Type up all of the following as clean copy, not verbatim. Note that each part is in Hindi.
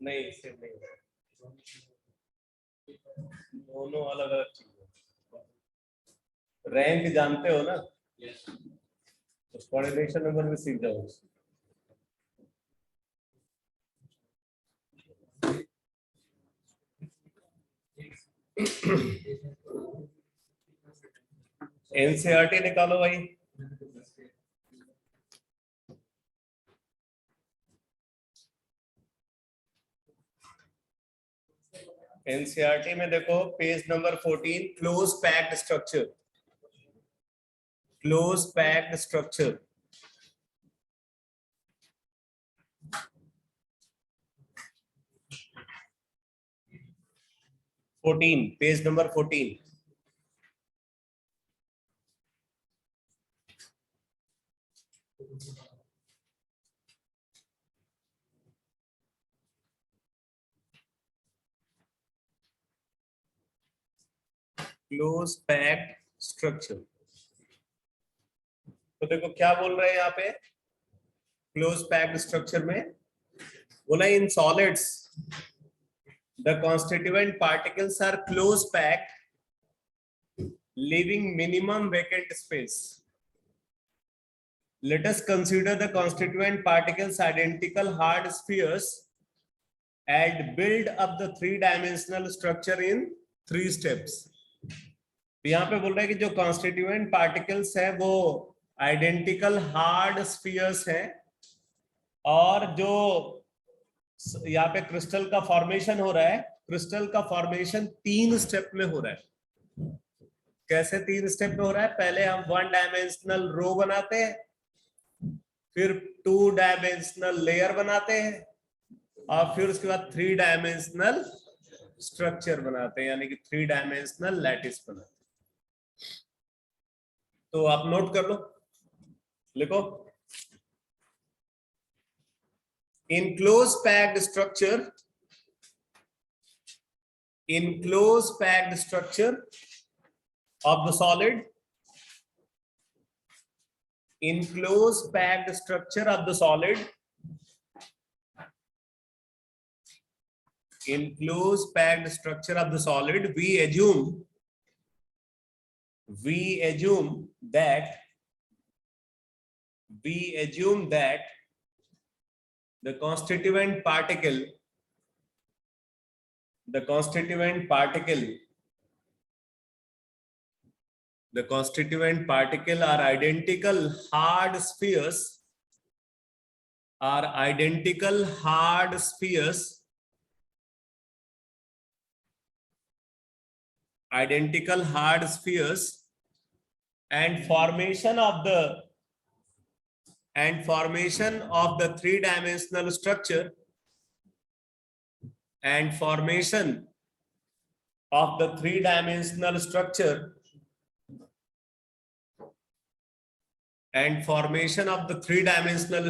नहीं सेम नहीं, दोनों अलग अलग चीज है। रैंक जानते हो ना, तो कोऑर्डिनेशन नंबर भी सीख जाओ। एनसीईआरटी निकालो भाई। एनसीईआरटी में देखो page number 14, close packed structure. Close packed structure. Page number 14। Close packed structure. तो देखो क्या बोल रहे हैं यहाँ पे, क्लोज पैक्ड स्ट्रक्चर में बोला in solids the constituent particles are close packed leaving minimum vacant space. Let us consider the constituent particles identical hard spheres and build up the three-dimensional structure in 3 steps. यहाँ पे बोल रहा है कि जो constituent particles है वो identical hard spheres है, और जो यहाँ पे क्रिस्टल का फॉर्मेशन हो रहा है, क्रिस्टल का फॉर्मेशन 3 स्टेप में हो रहा है। कैसे 3 स्टेप में हो रहा है? पहले हम 1 डायमेंशनल रो बनाते हैं, फिर 2 डायमेंशनल लेयर बनाते हैं, और फिर उसके बाद 3 डायमेंशनल स्ट्रक्चर बनाते हैं, यानी कि 3 डायमेंशनल लैटिस बनाते हैं। तो आप नोट कर लो, लिखो in close packed structure, in close packed structure of the solid, in close packed structure of the solid, in close packed structure of the solid, we assume that the constituent particle are identical hard spheres, and formation of the three-dimensional structure, and formation of the three-dimensional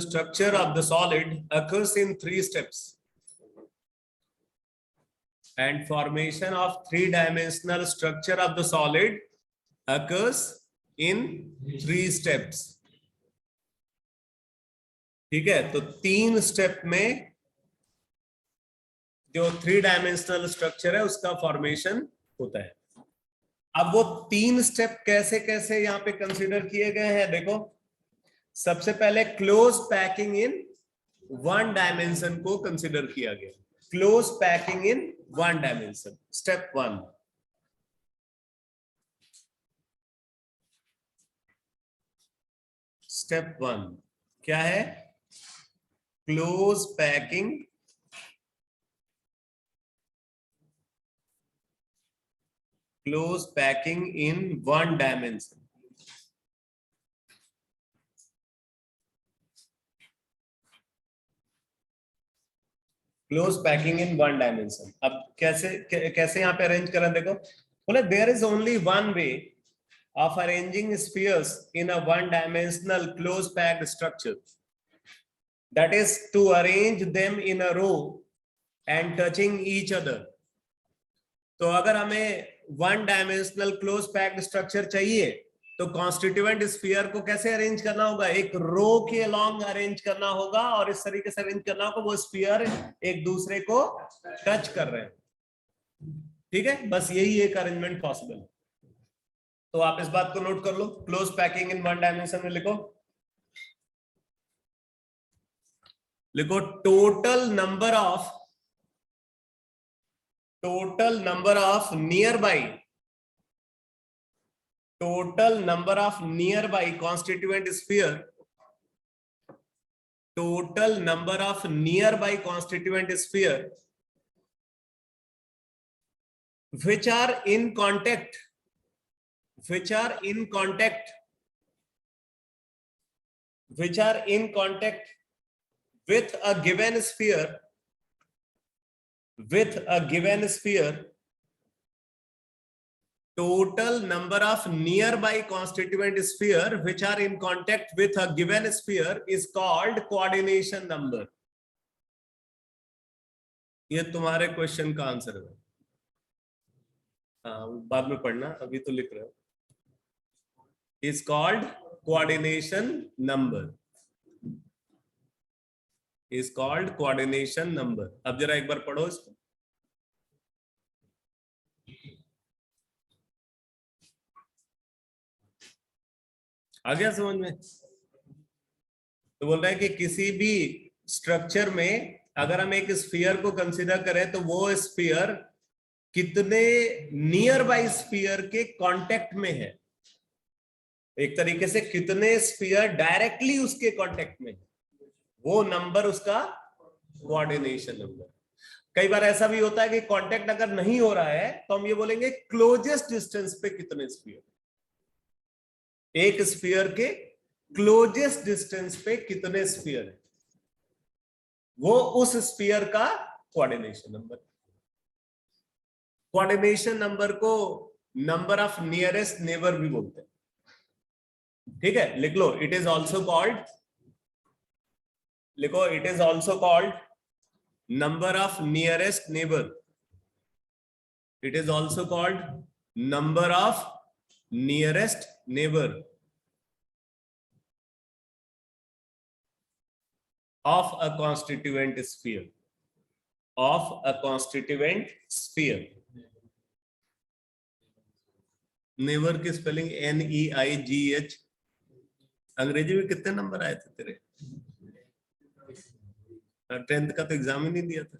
structure of the solid occurs in 3 steps. And formation of three-dimensional structure of the solid occurs in 3 steps. ठीक है, तो 3 स्टेप में जो 3-डायमेंशनल स्ट्रक्चर है उसका फॉर्मेशन होता है। अब वो 3 स्टेप कैसे कैसे यहाँ पे कंसीडर किए गए हैं, देखो सबसे पहले क्लोज पैकिंग इन 1 डायमेंशन को कंसीडर किया गया। Close packing in 1 dimension, step 1। Step 1 क्या है? Close packing in 1 dimension. Close packing in 1 dimension. अब कैसे यहाँ पे अरेंज करें, देखो बोले there is only one way of arranging spheres in a 1-dimensional close packed structure, that is to arrange them in a row and touching each other. तो अगर हमें 1-dimensional close packed structure चाहिए तो कॉन्स्टिट्यूएंट स्फीयर को कैसे अरेंज करना होगा, एक रो के अलोंग अरेंज करना होगा और इस तरीके से अरेंज करना होगा वो स्फीयर एक दूसरे को टच कर रहे हैं। ठीक है, बस यही एक अरेंजमेंट पॉसिबल है। तो आप इस बात को नोट कर लो। Close packing in one dimension में लिखो total number of nearby constituent sphere which are in contact with a given sphere, total number of nearby constituent sphere which are in contact with a given sphere is called coordination number. ये तुम्हारे क्वेश्चन का आंसर है। हाँ, बाद में पढ़ना, अभी तो लिख रहे हो। is called coordination number. is called coordination number. अब जरा एक बार पढ़ो इसको। आ गया समझ में? तो बोल रहा है कि किसी भी स्ट्रक्चर में अगर हम एक स्फीयर को कंसीडर करें तो वो स्फीयर कितने नियर बाई स्फीयर के कांटेक्ट में है, एक तरीके से कितने स्फीयर डायरेक्टली उसके कांटेक्ट में है, वो नंबर उसका कोऑर्डिनेशन नंबर। कई बार ऐसा भी होता है कि कांटेक्ट अगर नहीं हो रहा है तो हम ये बोलेंगे क्लोजेस्ट डिस्टेंस पे कितने स्फीयर, एक स्फीयर के क्लोजेस्ट डिस्टेंस पे कितने स्फीयर है, वो उस स्फीयर का कोऑर्डिनेशन नंबर। कोऑर्डिनेशन नंबर को नंबर ऑफ नियरेस्ट नेबर भी बोलते हैं। ठीक है, लिख लो इट इज ऑल्सो कॉल्ड, लिखो it is also called number of nearest neighbour. It is also called number of nearest neighbour of a constituent sphere, of a constituent sphere. Neighbour की स्पेलिंग NEIGH। अंग्रेजी में कितने नंबर आए थे तेरे? 10th का तो एग्जाम ही नहीं दिया था।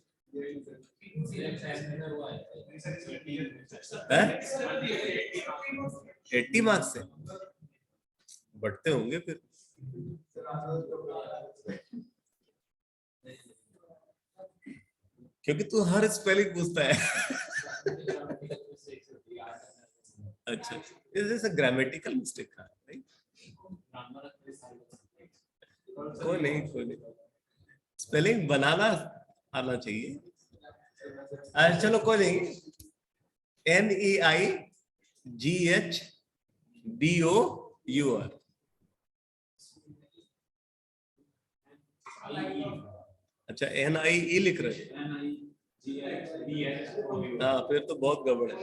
80 मार्क्स से बढ़ते होंगे फिर। क्योंकि तू हर स्पेलिंग पूछता है। अच्छा, इज ग्रामेटिकल मिस्टेक था? कोई नहीं, स्पेलिंग बनाना आना चाहिए। चलो कोई नहीं। NEIGHBOUR। अच्छा, NIE लिख रहे हैं? हाँ, फिर तो बहुत गड़बड़ है।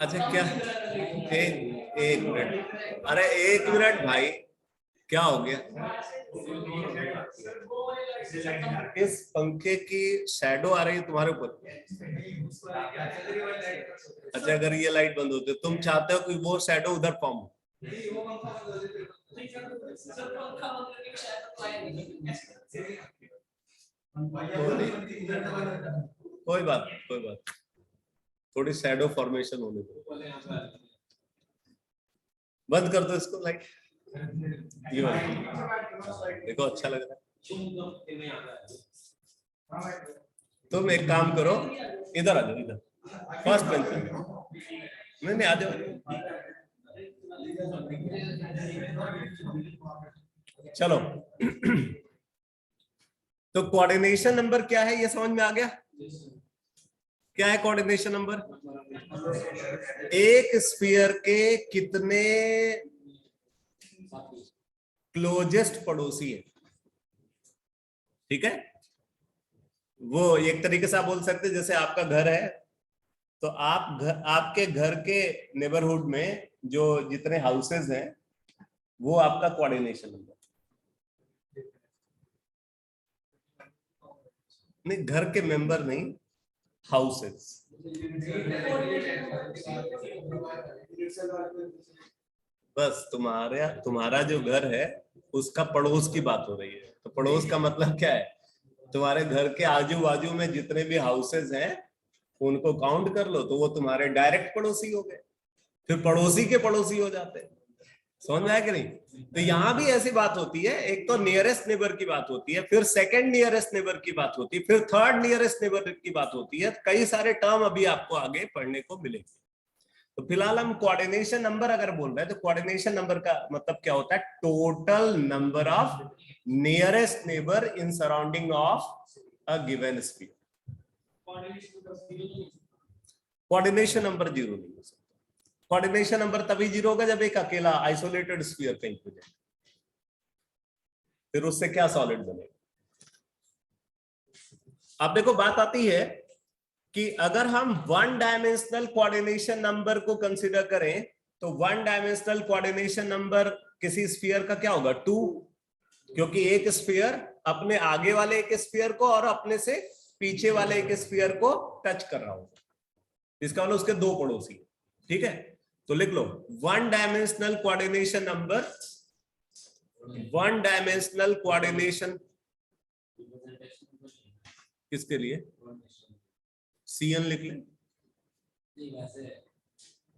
अच्छा क्या, एक मिनट, अरे 1 मिनट भाई, क्या हो गया? इस पंखे की शैडो आ रही है तुम्हारे ऊपर। अच्छा, अगर ये लाइट बंद होती है, तुम चाहते हो कि वो शैडो उधर फॉर्म हो? कोई बात, थोड़ी शैडो फॉर्मेशन होने दो। बंद कर दो इसको लाइट। ये देखो, अच्छा लग रहा है। तुम एक काम करो, इधर आ जाओ, इधर फर्स्ट बेंच पे। नहीं, आ जाओ। चलो, तो कोऑर्डिनेशन नंबर क्या है ये समझ में आ गया? क्या है कोऑर्डिनेशन नंबर? एक स्फीयर के कितने क्लोजेस्ट पड़ोसी है। ठीक है, वो एक तरीके से आप बोल सकते हैं जैसे आपका घर है तो आपके घर के नेबरहुड में जो जितने हाउसेज हैं वो आपका कोऑर्डिनेशन नंबर, नहीं घर के मेंबर नहीं, हाउसेज। बस तुम्हारा जो घर है उसका पड़ोस की बात हो रही है। तो पड़ोस का मतलब क्या है, तुम्हारे घर के आजू बाजू में जितने भी हाउसेज हैं उनको काउंट कर लो, तो वो तुम्हारे डायरेक्ट पड़ोसी हो गए, फिर पड़ोसी के पड़ोसी हो जाते हैं। समझ में आया कि नहीं? तो यहां भी ऐसी बात होती है, एक तो नियरेस्ट नेबर की बात होती है, फिर सेकंड नियरेस्ट नेबर की बात होती है, फिर थर्ड नियरेस्ट नेबर की बात होती है। कई सारे टर्म अभी आपको आगे पढ़ने को मिलेंगे। तो फिलहाल हम कोऑर्डिनेशन नंबर अगर बोल रहे हैं तो कोऑर्डिनेशन नंबर का मतलब क्या होता है, total number of nearest neighbour in surrounding of a given sphere. Coordination number zero नहीं हो सकता। कोऑर्डिनेशन नंबर तभी जीरो होगा जब एक अकेला आइसोलेटेड स्फीयर कहीं पे जाए, फिर उससे क्या सॉलिड बनेगा। अब देखो बात आती है कि अगर हम वन डायमेंशनल कोऑर्डिनेशन नंबर को कंसीडर करें तो वन डायमेंशनल कोऑर्डिनेशन नंबर किसी स्फीयर का क्या होगा, 2, क्योंकि एक स्फीयर अपने आगे वाले एक स्फीयर को और अपने से पीछे वाले एक स्फीयर को टच कर रहा होगा, इसका मतलब उसके दो पड़ोसी। ठीक है, तो लिख लो one dimensional coordination number, one dimensional coordination किसके लिए, सीएन लिख ले,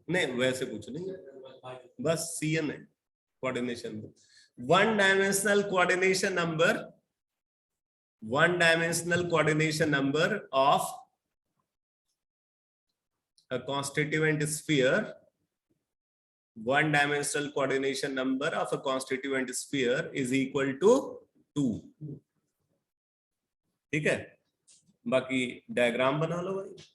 नहीं वैसे कुछ नहीं, बस सीएन है coordination. One dimensional coordination number, one dimensional coordination number of a constituent sphere, one dimensional coordination number of a constituent sphere is equal to 2। ठीक है, बाकी डायग्राम बना लो भाई।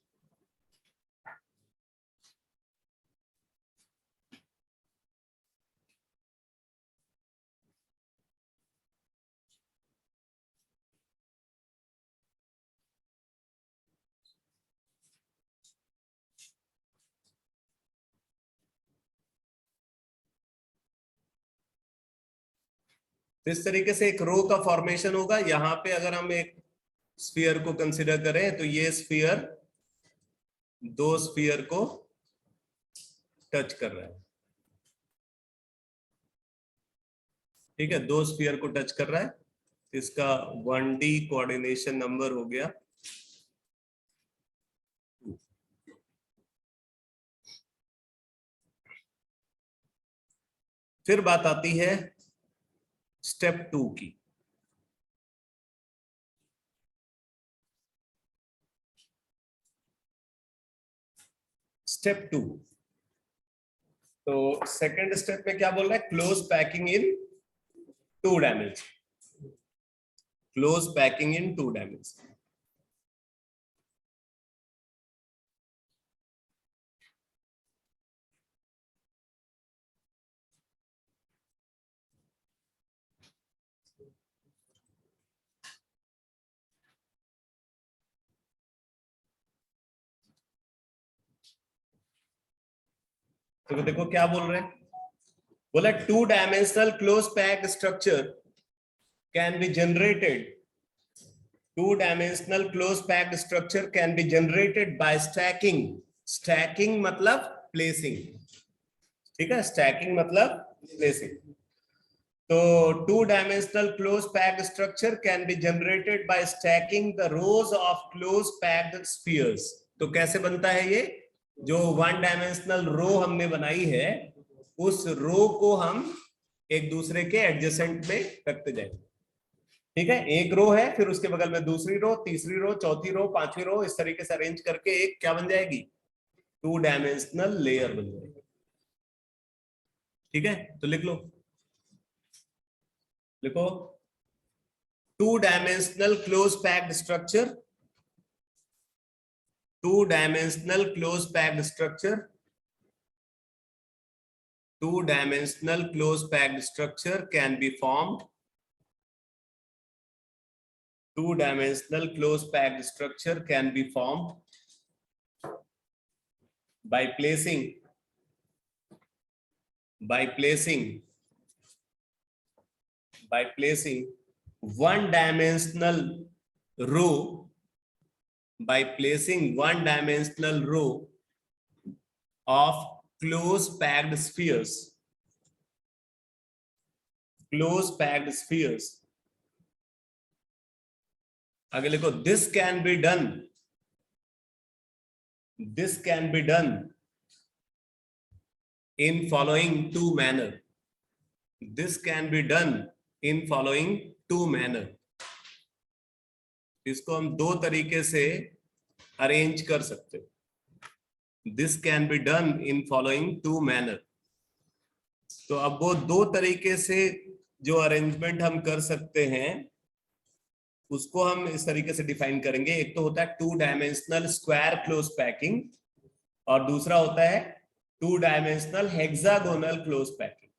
इस तरीके से एक रो का फॉर्मेशन होगा। यहां पे अगर हम एक स्फीयर को कंसीडर करें तो ये स्फीयर दो स्फीयर को टच कर रहा है। ठीक है, दो स्फीयर को टच कर रहा है, इसका 1D कोऑर्डिनेशन नंबर हो गया। फिर बात आती है स्टेप 2 की। स्टेप 2, तो सेकंड स्टेप में क्या बोल रहा है, क्लोज पैकिंग इन 2 डायमेंशन, क्लोज पैकिंग इन 2 डायमेंशन। तो देखो क्या बोल रहे हैं, बोला 2 dimensional close packed structure can be generated, 2 dimensional close packed structure can be generated by stacking. Stacking मतलब प्लेसिंग, ठीक है, स्टैकिंग मतलब प्लेसिंग। तो 2 dimensional close packed structure can be generated by stacking the rose of close packed spheres. तो कैसे बनता है ये, जो 1 डायमेंशनल रो हमने बनाई है उस रो को हम एक दूसरे के एडजेसेंट में रखते जाएंगे। ठीक है, एक रो है, फिर उसके बगल में दूसरी रो, तीसरी रो, चौथी रो, पांचवी रो, इस तरीके से अरेंज करके एक क्या बन जाएगी, 2 डायमेंशनल लेयर बन जाएगी। ठीक है, तो लिख लो, लिखो 2 dimensional close packed structure, 2 dimensional close packed structure, 2 dimensional close packed structure can be formed, 2 dimensional close packed structure can be formed by placing one dimensional row of close packed spheres. आगे लिखो, this can be done in following two manner. इसको हम दो तरीके से अरेंज कर सकते हैं. This can be done in following two manner. तो अब वो दो तरीके से जो अरेंजमेंट हम कर सकते हैं उसको हम इस तरीके से डिफाइन करेंगे. एक तो होता है 2 डायमेंशनल स्क्वायर क्लोज पैकिंग और दूसरा होता है 2 डायमेंशनल हेक्सागोनल क्लोज पैकिंग.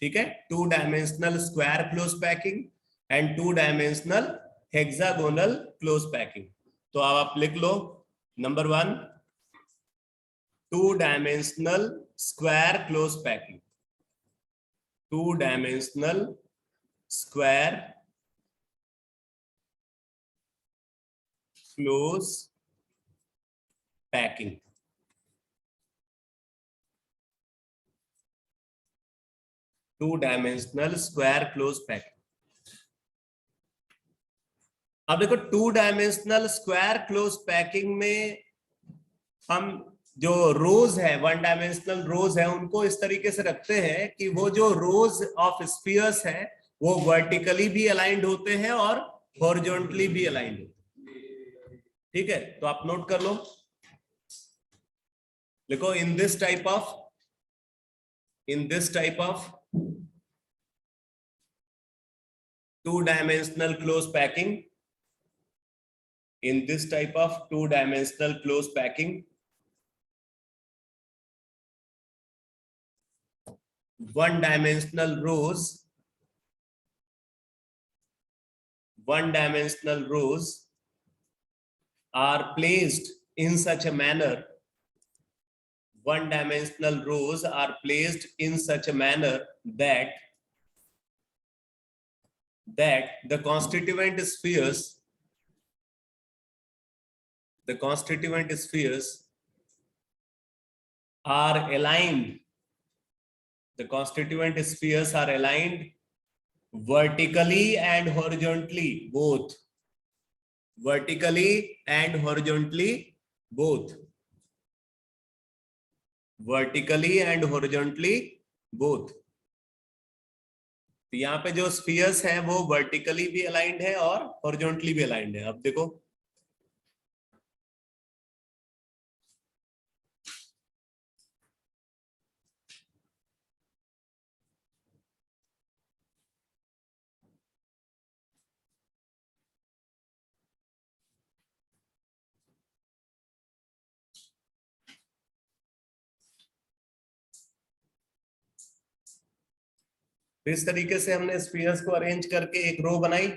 ठीक है, 2 dimensional square close packing and 2 dimensional hexagonal close packing. तो अब आप लिख लो, number 1 2 dimensional square close packing. 2 dimensional square close packing. Two dimensional square close packing. अब देखो 2 डायमेंशनल स्क्वायर क्लोज पैकिंग में हम जो रोज है, 1 डायमेंशनल रोज है, उनको इस तरीके से रखते हैं कि वो जो रोज ऑफ स्फीयर्स है वो वर्टिकली भी अलाइंड होते हैं और हॉरिजॉन्टली भी अलाइंड होते हैं. ठीक है, तो आप नोट कर लो, लिखो in this type of 2-dimensional close packing, in this type of 2-dimensional close packing, one-dimensional rows are placed in such a manner. One-dimensional rows are placed in such a manner that the constituent spheres are aligned. The constituent spheres are aligned vertically and horizontally both. Vertically and horizontally both. Vertically and horizontally both. तो यहाँ पे जो स्फीयर्स है वो वर्टिकली भी अलाइंड है और हॉरिजॉन्टली भी अलाइंड है. अब देखो, इस तरीके से हमने स्फीयर्स को अरेंज करके एक रो बनाई.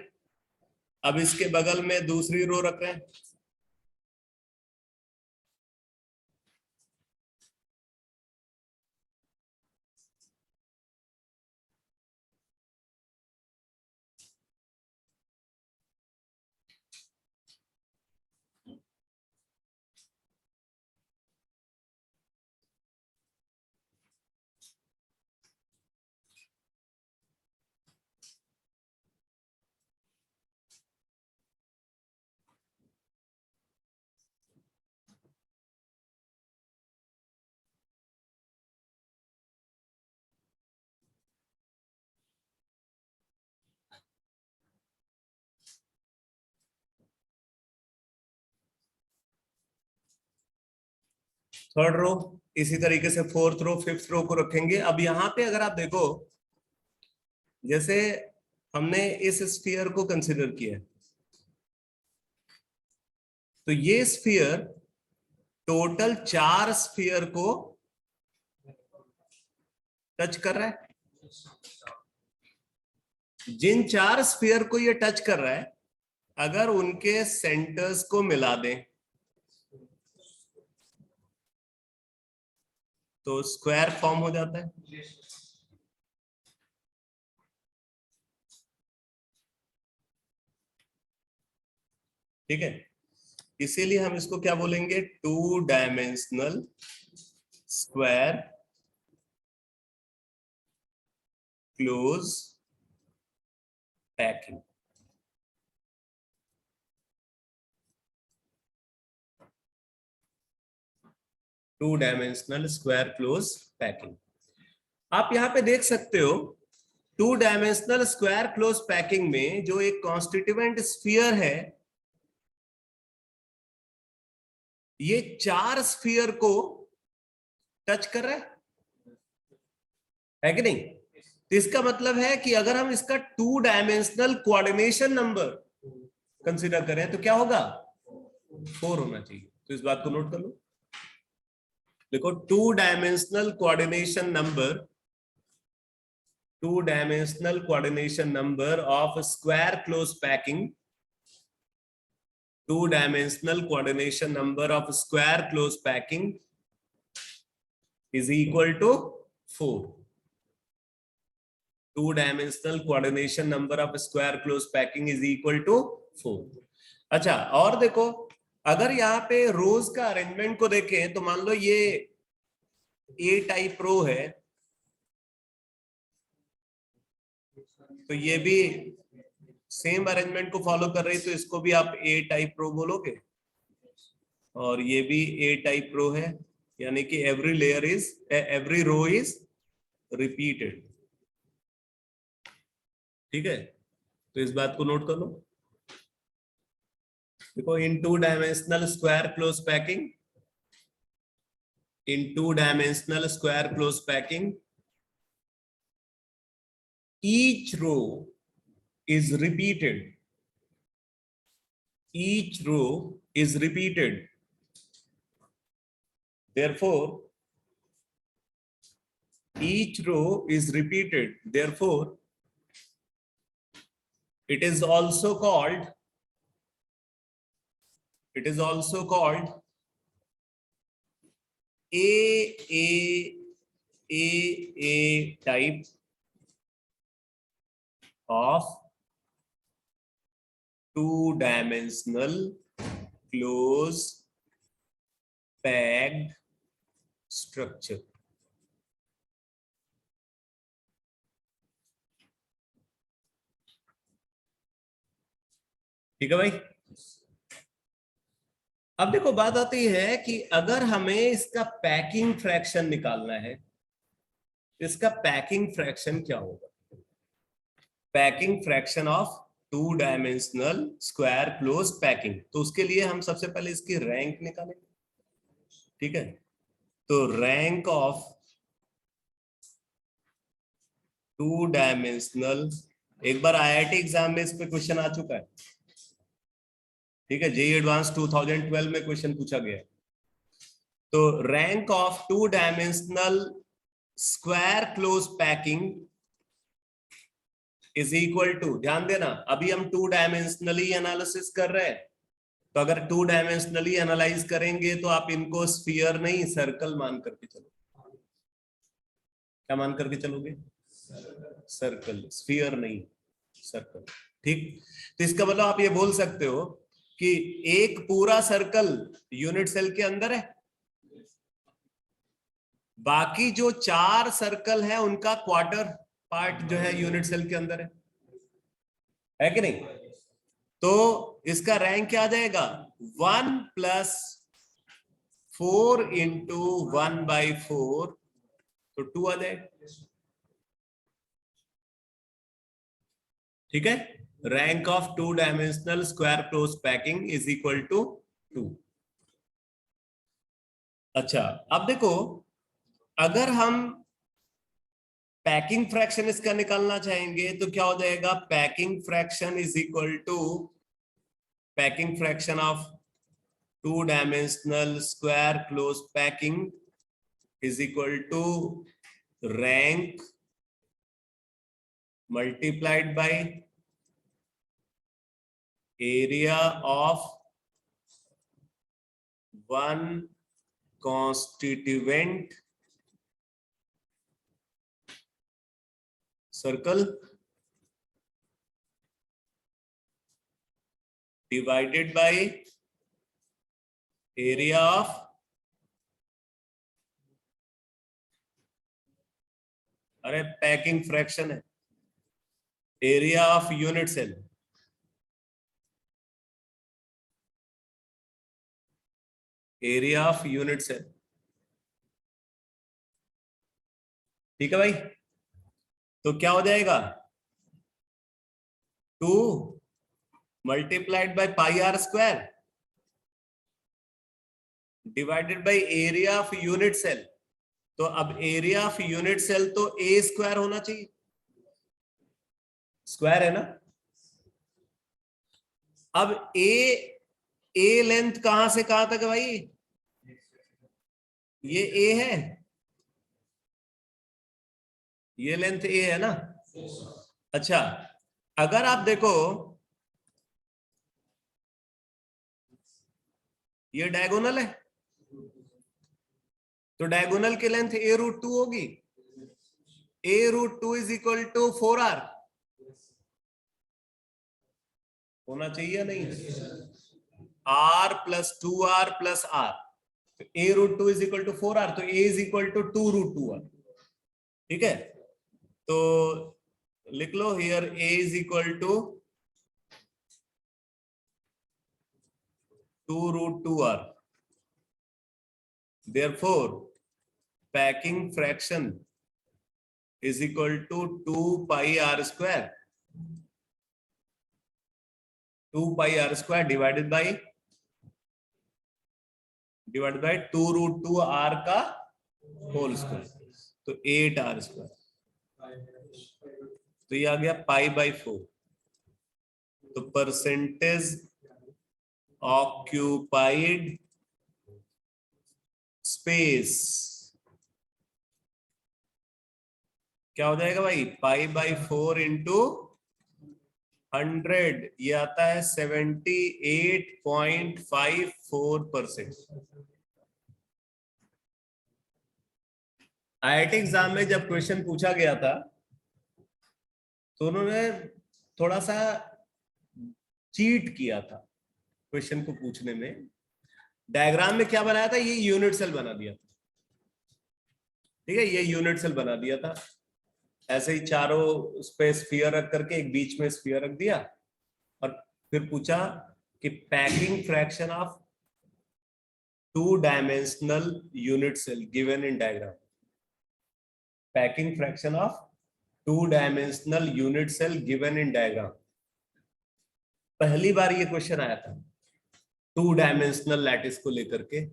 अब इसके बगल में दूसरी रो रख रहे हैं. थर्ड रो इसी तरीके से, फोर्थ रो, फिफ्थ रो को रखेंगे. अब यहाँ पे अगर आप देखो, जैसे हमने इस स्फीयर को कंसीडर किया, तो ये स्फीयर टोटल 4 स्फीयर को टच कर रहा है. जिन 4 स्फीयर को ये टच कर रहा है, अगर उनके सेंटर्स को मिला दें तो स्क्वायर फॉर्म हो जाता है। ठीक है, इसीलिए हम इसको क्या बोलेंगे, to dimensional square close packing. Two dimensional square close packing. आप यहां पे देख सकते हो, to dimensional square close packing में जो एक कॉन्स्टिट्यूएंट स्फीयर है, ये 4 स्फीयर को टच कर रहा है कि नहीं। तो इसका मतलब है कि अगर हम इसका two dimensional coordination number consider करें तो क्या होगा, 4 होना चाहिए। तो इस बात को नोट कर लो। देखो, two dimensional coordination number, two-dimensional coordination number of square close packing, two-dimensional coordination number of square close packing is equal to 4. Two-dimensional coordination number of square close packing is equal to 4. अच्छा, और देखो, अगर यहाँ पे रोज का अरेंजमेंट को देखें तो मान लो ये ए टाइप रो है, तो ये भी सेम अरेंजमेंट को फॉलो कर रही, तो इसको भी आप ए टाइप रो बोलोगे। और ये भी ए टाइप रो है, यानी कि एवरी रो इज रिपीटेड। ठीक है, तो इस बात को नोट कर लो। देखो, in two dimensional square close packing, in two dimensional square close packing, each row is repeated, each row is repeated, therefore each row is repeated, therefore it is also called a type of two-dimensional close packed structure। ठीक है भाई। अब देखो, बात आती है कि अगर हमें इसका पैकिंग फ्रैक्शन निकालना है, इसका पैकिंग फ्रैक्शन क्या होगा, packing fraction of two dimensional square close packing. तो उसके लिए हम सबसे पहले इसकी रैंक निकालेंगे। ठीक है, तो रैंक ऑफ टू डायमेंशनल, एक बार आईआईटी एग्जाम में इस पे क्वेश्चन आ चुका है। ठीक है, जेईई एडवांस 2012 में क्वेश्चन पूछा गया है। तो rank of two dimensional square close packing is equal to, ध्यान देना, अभी हम टू डायमेंशनली एनालिसिस कर रहे हैं, तो अगर टू डायमेंशनली एनालाइज करेंगे तो आप इनको स्फीयर नहीं सर्कल मान करके चलो। क्या मान करके चलोगे, सर्कल, स्फीयर नहीं सर्कल। ठीक, तो इसका मतलब आप ये बोल सकते हो कि एक पूरा सर्कल यूनिट सेल के अंदर है, बाकी जो 4 सर्कल है उनका क्वार्टर पार्ट जो है यूनिट सेल के अंदर है कि नहीं। तो इसका रैंक क्या आ जाएगा, 1 + 4 × 1/4, तो 2 आ जाएगा। ठीक है, rank of two dimensional square close packing is equal to 2। अच्छा, अब देखो, अगर हम पैकिंग फ्रैक्शन इसका निकालना चाहेंगे तो क्या हो जाएगा, packing fraction is equal to packing fraction of two dimensional square close packing is equal to rank multiplied by area of one constituent circle divided by area of अरे पैकिंग फ्रैक्शन है, area of unit cell. Area of unit cell, ठीक है भाई। तो क्या हो जाएगा 2 multiplied by pi R square divided by area of unit cell. तो अब एरिया ऑफ यूनिट सेल तो ए स्क्वायर होना चाहिए, स्क्वायर है ना। अब ए लेंथ कहां से कहां तक है भाई, ये ए है, ये लेंथ ए है ना। अच्छा, अगर आप देखो ये डायगोनल है, तो डायगोनल की लेंथ a√2 होगी। a√2 is equal to 4r होना चाहिए नहीं, r plus 2r plus r, तो a√2 is equal to 4r, तो a is equal to 2√2r। ठीक है, तो लिख लो here a is equal to 2√2r। therefore packing fraction is equal to 2 pi r square, 2 pi r square divided by 2√2 r का होल स्क्वायर, तो 8 r स्क्वायर। तो ये आ गया पाई बाई 4। तो परसेंटेज ऑक्यूपाइड स्पेस क्या हो जाएगा भाई, पाई बाई 4 इंटू 100, ये आता है 78.54%। आईआईटी एग्जाम में जब क्वेश्चन पूछा गया था तो उन्होंने थोड़ा सा चीट किया था क्वेश्चन को पूछने में। डायग्राम में क्या बनाया था, ये यूनिट सेल बना दिया था, ठीक है, ये यूनिट सेल बना दिया था। ऐसे ही चारों उस पे स्फीयर रख करके एक बीच में स्फीयर रख दिया और फिर पूछा कि packing fraction of 2 dimensional unit cell given in diagram, packing fraction of 2 dimensional unit cell given in diagram. पहली बार ये क्वेश्चन आया था 2 डायमेंशनल लैटिस को लेकर के,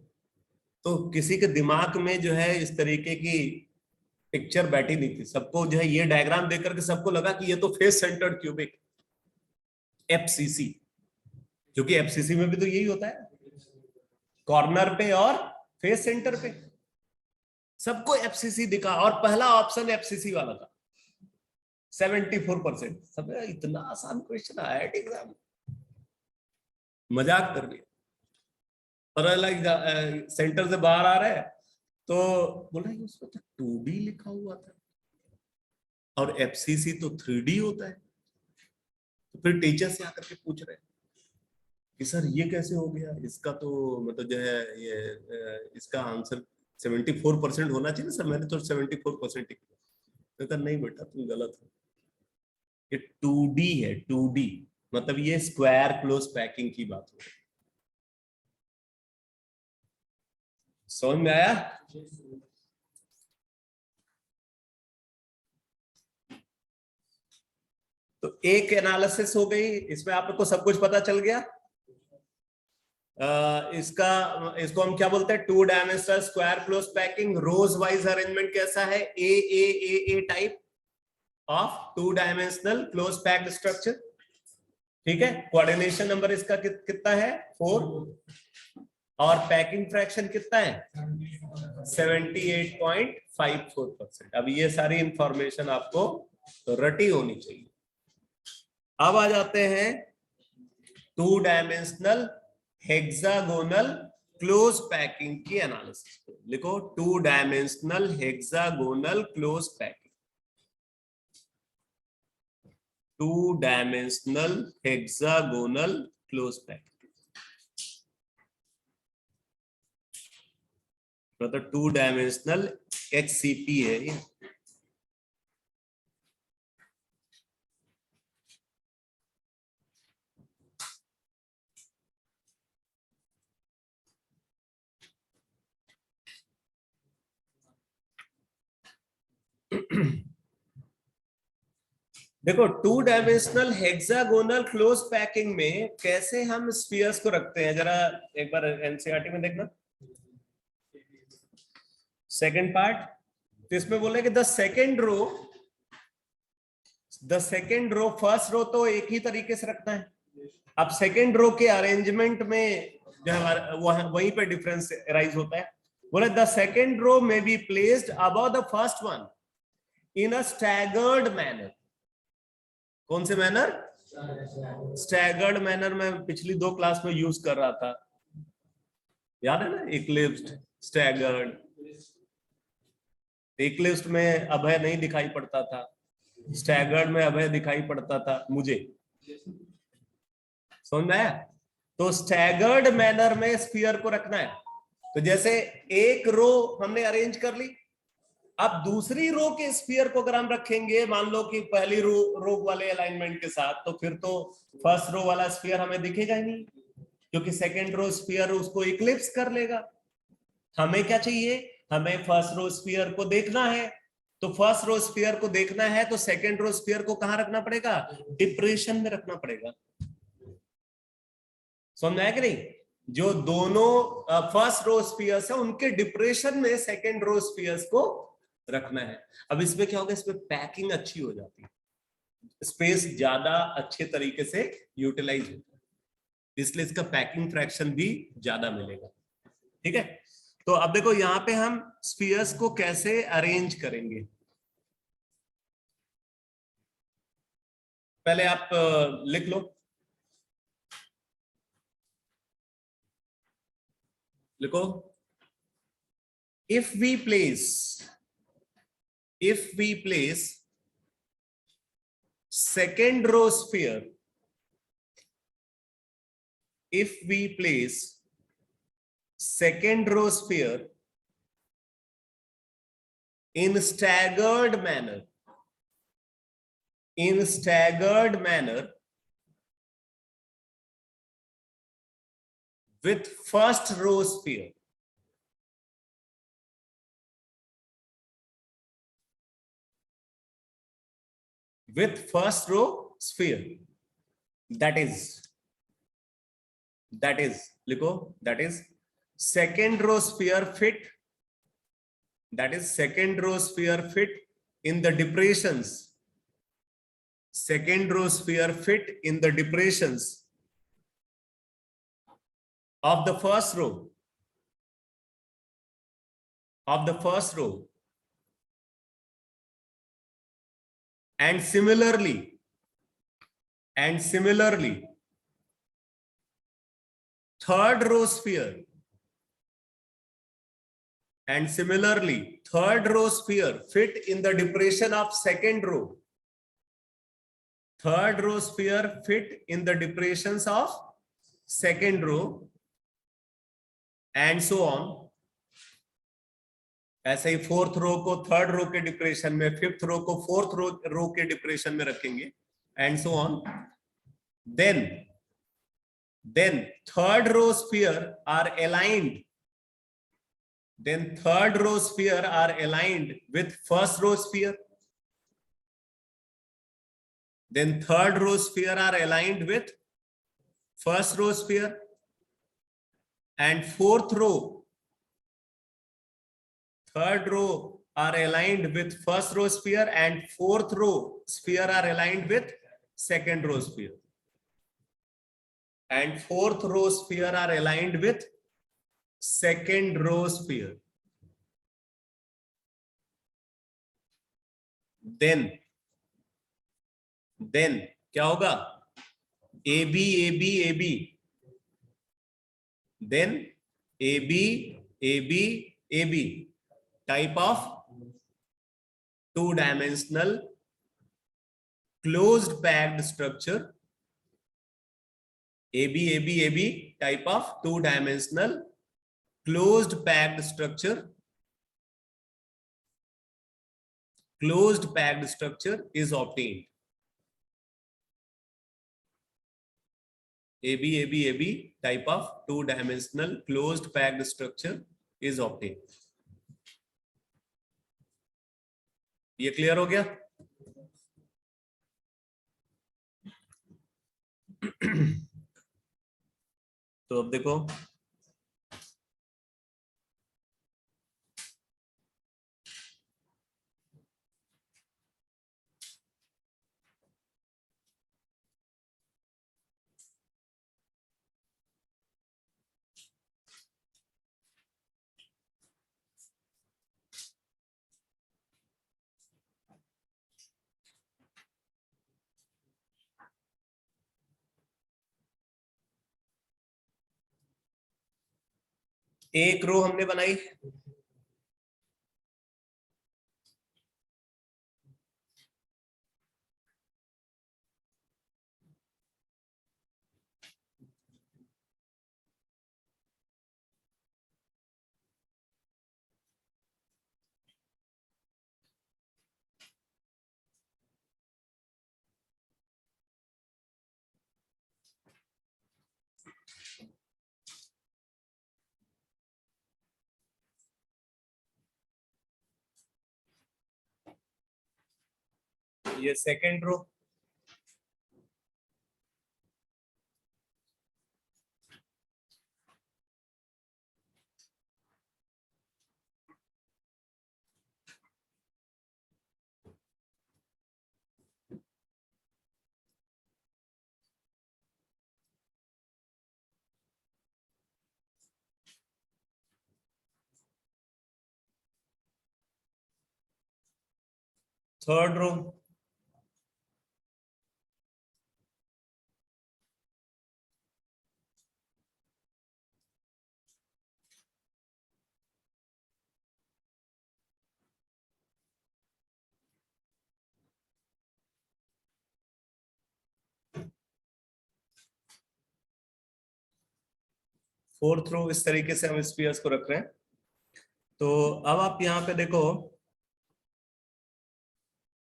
तो किसी के दिमाग में जो है इस तरीके की पिक्चर बैठी नहीं थी। सबको जो है ये डायग्राम देख करके सबको लगा कि ये तो फेस सेंटर्ड क्यूबिक एफसीसी, क्योंकि एफसीसी में भी तो यही होता है, कॉर्नर पे और फेस सेंटर पे। सबको एफसीसी दिखा और पहला ऑप्शन एफसीसी वाला था, 74%। सब इतना आसान क्वेश्चन आया एग्जाम, मजाक कर लिया। और सेंटर से बाहर आ रहा है तो बोला उसमें तो 2D लिखा हुआ था और एफसीसी तो 3D होता है। तो फिर टीचर से आकर के पूछ रहे हैं कि सर ये कैसे हो गया, इसका तो मतलब जो है ये इसका आंसर 74% होना चाहिए सर, मैंने तो 74% किया। नहीं बेटा तुम गलत हो, ये 2D है, 2D मतलब ये स्क्वायर क्लोज पैकिंग की बात हो। समझ में आया? तो एक एनालिसिस हो गई, इसमें आप लोग को सब कुछ पता चल गया। इसको हम क्या बोलते हैं, 2 dimensional square close packing. Rows wise arrangement कैसा है, a type of 2 dimensional close packed structure. ठीक है, कोऑर्डिनेशन नंबर इसका कितना है 4 और पैकिंग फ्रैक्शन कितना है 78.54%। अब ये सारी इंफॉर्मेशन आपको रटी होनी चाहिए। अब आ जाते हैं 2 डायमेंशनल हेक्सागोनल क्लोज पैकिंग की एनालिसिस को। लिखो 2 dimensional hexagonal close packing. 2-dimensional hexagonal close pack, मतलब 2-dimensional HCP है ये। देखो 2-dimensional हेक्सागोनल क्लोज पैकिंग में कैसे हम स्फीयर्स को रखते हैं, जरा एक बार एनसीईआरटी में देखना सेकंड पार्ट। तो इसमें बोले कि the second row first row तो एक ही तरीके से रखना है। अब सेकंड रो के अरेंजमेंट में जो है वहीं पे डिफरेंस राइज होता है। बोले द सेकंड रो में be placed above the first one in a staggered manner. कौन से मैनर? स्टैगर्ड मैनर में पिछली 2 क्लास में यूज कर रहा था, याद है ना? Eclipsed, staggered. इक्लिप्स्ड में अभय नहीं दिखाई पड़ता था, स्टैगर्ड में अभय दिखाई पड़ता था मुझे, समझ में आया? तो स्टैगर्ड मैनर में स्फीयर को रखना है। तो जैसे एक रो हमने अरेंज कर ली, अब दूसरी रो के स्फीयर को अगर हम रखेंगे, मान लो कि पहली रो वाले अलाइनमेंट के साथ, तो फिर तो फर्स्ट रो वाला स्फीयर हमें दिखेगा ही नहीं, क्योंकि सेकंड रो स्फीयर उसको इक्लिप्स कर लेगा। हमें क्या चाहिए? हमें फर्स्ट रो स्फीयर को देखना है। तो फर्स्ट रो स्फीयर को देखना है तो सेकंड रो स्फीयर को कहां रखना पड़ेगा? डिप्रेशन में रखना पड़ेगा। समझ आया कि नहीं? जो दोनों फर्स्ट रो स्फीयर्स है उनके डिप्रेशन में सेकंड रो स्फीयर्स को रखना है। अब इसमें क्या होगा? इसमें पैकिंग अच्छी हो जाती है, स्पेस ज्यादा अच्छे तरीके से यूटिलाइज होता है, इसलिए इसका पैकिंग फ्रैक्शन भी ज्यादा मिलेगा। ठीक है, तो अब देखो यहां पे हम स्फीयर्स को कैसे अरेंज करेंगे। पहले आप लिख लो, लिखो if we place second row sphere, if we place second row sphere in staggered manner with first row sphere, that is लिखो, that is second row sphere fit, in the depressions, second row sphere fit in the depressions of the first row, and similarly third row sphere fit in the depression of second row, third row sphere fit in the depressions of second row, and so on। ऐसे ही फोर्थ रो को थर्ड रो के डिप्रेशन में, फिफ्थ रो को फोर्थ रो के डिप्रेशन में रखेंगे, and so on. then third row sphere are aligned with first row sphere, third row sphere are aligned with first row sphere, and third row are aligned with first row sphere, and fourth row sphere are aligned with second row sphere, and fourth row sphere are aligned with second row sphere। then क्या होगा? AB AB AB, then AB AB AB type of 2-dimensional closed packed structure, AB type of two-dimensional closed packed structure. Closed packed structure is obtained. AB type of two-dimensional closed packed structure is obtained. ये क्लियर हो गया? तो अब देखो, एक रो हमने बनाई, ये second row, third row, fourth row. इस तरीके से हम स्फीयर्स को रख रहे हैं। तो अब आप यहाँ पे देखो,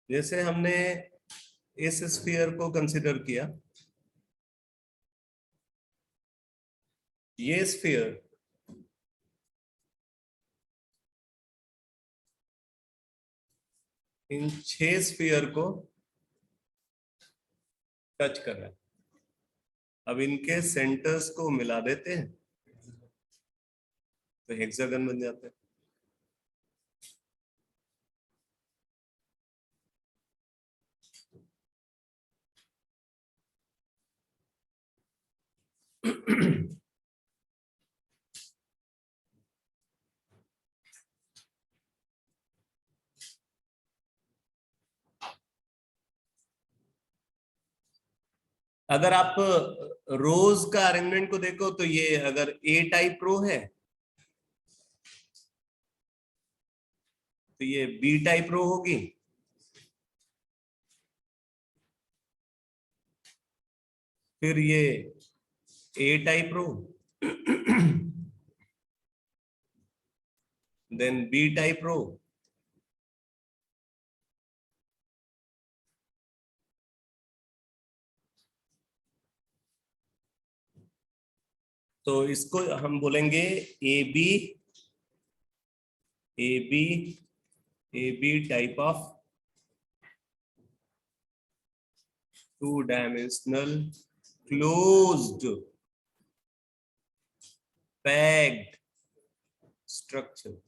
जैसे हमने इस स्फीयर को कंसीडर किया, ये स्फीयर इन 6 स्फीयर को टच कर रहा है। अब इनके सेंटर्स को मिला देते हैं तो हेक्सागन बन जाता है। अगर आप रोज का अरेंजमेंट को देखो तो ये अगर ए टाइप रो है तो ये बी टाइप रो होगी, फिर ये A type row, then B type row, तो इसको हम बोलेंगे A B type of two dimensional closed packed structure.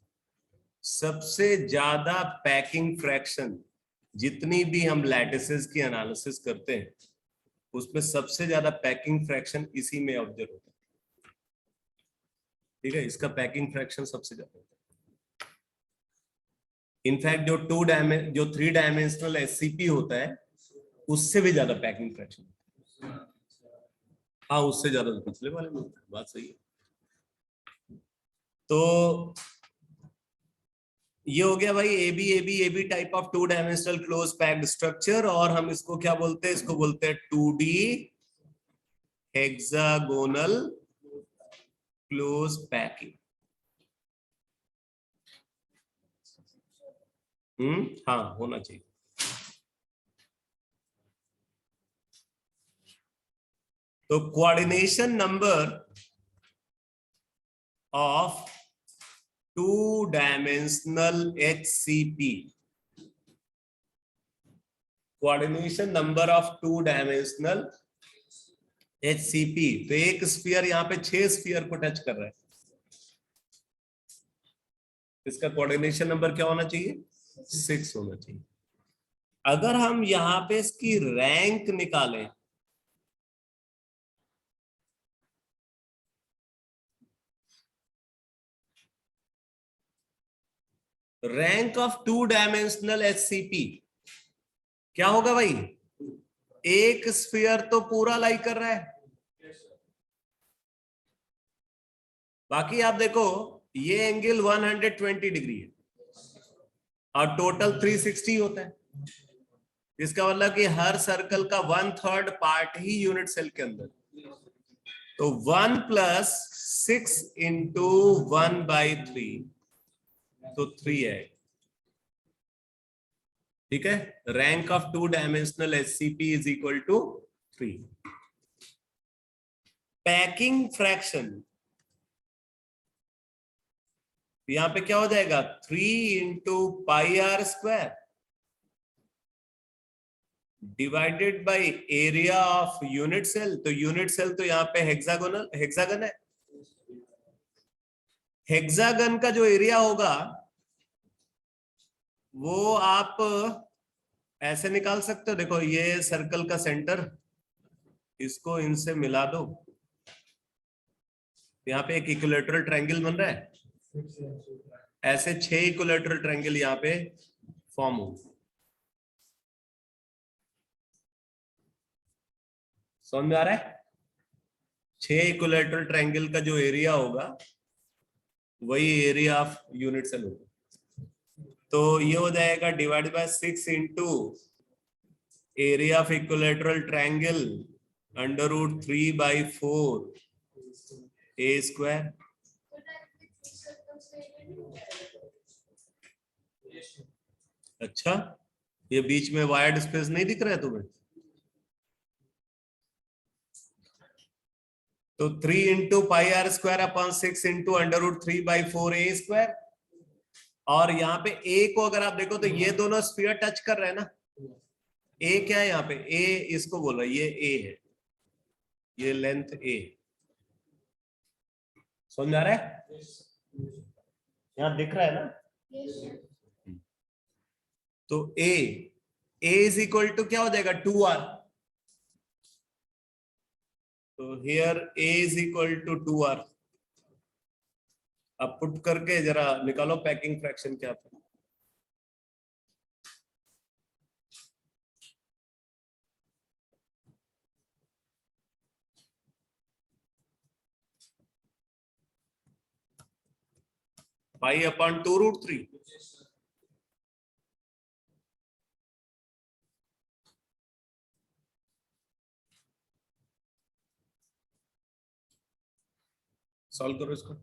सबसे ज्यादा पैकिंग फ्रैक्शन, जितनी भी हम लैटिसेस की एनालिसिस करते हैं उसमें सबसे ज्यादा पैकिंग फ्रैक्शन इसी में ऑब्जर्व होता है। ठीक है, इसका पैकिंग फ्रैक्शन सबसे ज्यादा होता है। इनफैक्ट जो 3 डायमेंशनल एससीपी होता है उससे भी ज्यादा पैकिंग फ्रैक्शन होता है। हाँ, उससे ज्यादा पिछले वाले में होता है, बात सही है। तो ये हो गया भाई A B type of two dimensional close packed structure, और हम इसको क्या बोलते हैं, इसको बोलते हैं 2D हेक्सागोनल क्लोज पैकिंग। हाँ होना चाहिए। तो coordination number of two dimensional HCP, coordination number of two dimensional HCP, तो एक स्फीयर यहाँ पे 6 स्फीयर को टच कर रहा है, इसका कोऑर्डिनेशन नंबर क्या होना चाहिए, 6 होना चाहिए। अगर हम यहां पे इसकी रैंक निकालें, rank of two dimensional HCP क्या होगा भाई, एक स्फीयर तो पूरा लाई कर रहा है, बाकी आप देखो ये एंगल 120 डिग्री है और टोटल 360 होता है, इसका मतलब कि हर सर्कल का 1/3 पार्ट ही यूनिट सेल के अंदर, तो 1 + 6 × 1/3, तो 3 है। ठीक है, rank of two dimensional HCP is equal to 3। Packing fraction यहां पे क्या हो जाएगा, 3 × πr² divided by area of unit cell. तो यूनिट सेल तो यहाँ पे हेक्सागन है, हेक्सागन का जो एरिया होगा वो आप ऐसे निकाल सकते हो, देखो ये सर्कल का सेंटर, इसको इनसे मिला दो, यहाँ पे एक इक्विलेटरल ट्रायंगल बन रहा है, ऐसे 6 इक्विलेटरल ट्रायंगल यहाँ पे फॉर्म हो। समझ में आ रहा है, 6 इक्विलेटरल ट्रायंगल का जो एरिया होगा वही एरिया ऑफ यूनिट सेल होगा, तो ये हो जाएगा divide by 6 × area of equilateral triangle √3/4 A²। अच्छा, ये बीच में वायर्ड स्पेस नहीं दिख रहा है तुम्हें, तो 3 × πr²/6 × √3/4 A²। और यहाँ पे A को अगर आप देखो तो ये दोनों स्फीयर टच कर रहे हैं ना, A क्या है यहाँ पे, A इसको बोलो, ये A है, ये लेंथ A, समझ आ रहा है, यहाँ दिख रहा है ना, तो A इज इक्वल टू क्या हो जाएगा, 2R, तो here A is equal to 2R। अब पुट करके जरा निकालो पैकिंग फ्रैक्शन क्या था, π/2√3। सॉल्व करो इसको,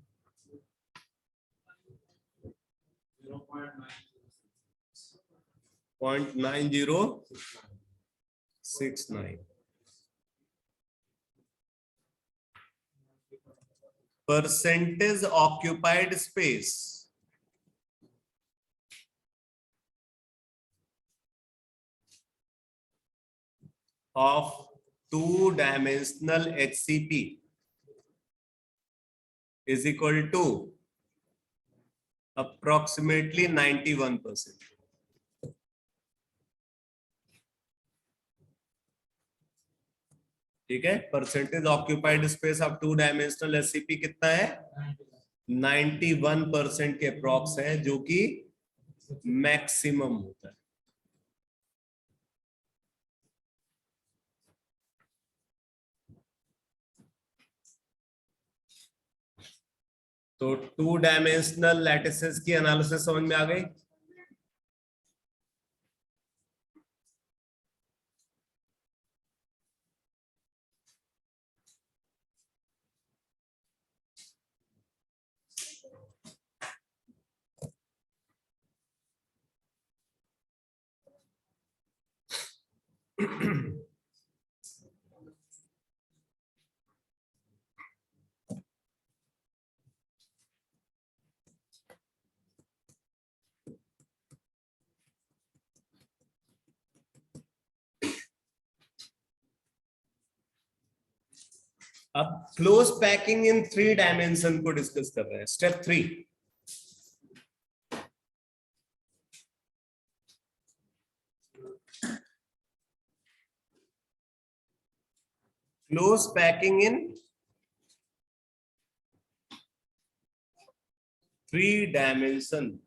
0.9069 percentage occupied space of two-dimensional HCP is equal to approximately 91%। ठीक है, percentage occupied space of two dimensional HCP कितना है, 91% के अप्रॉक्स है, जो कि मैक्सिमम होता है। तो 2 डायमेंशनल लैटिसेस की एनालिसिस समझ में आ गई। अब क्लोज पैकिंग इन 3 डायमेंशन को डिस्कस कर रहे हैं। Step 3, close packing in 3 dimension.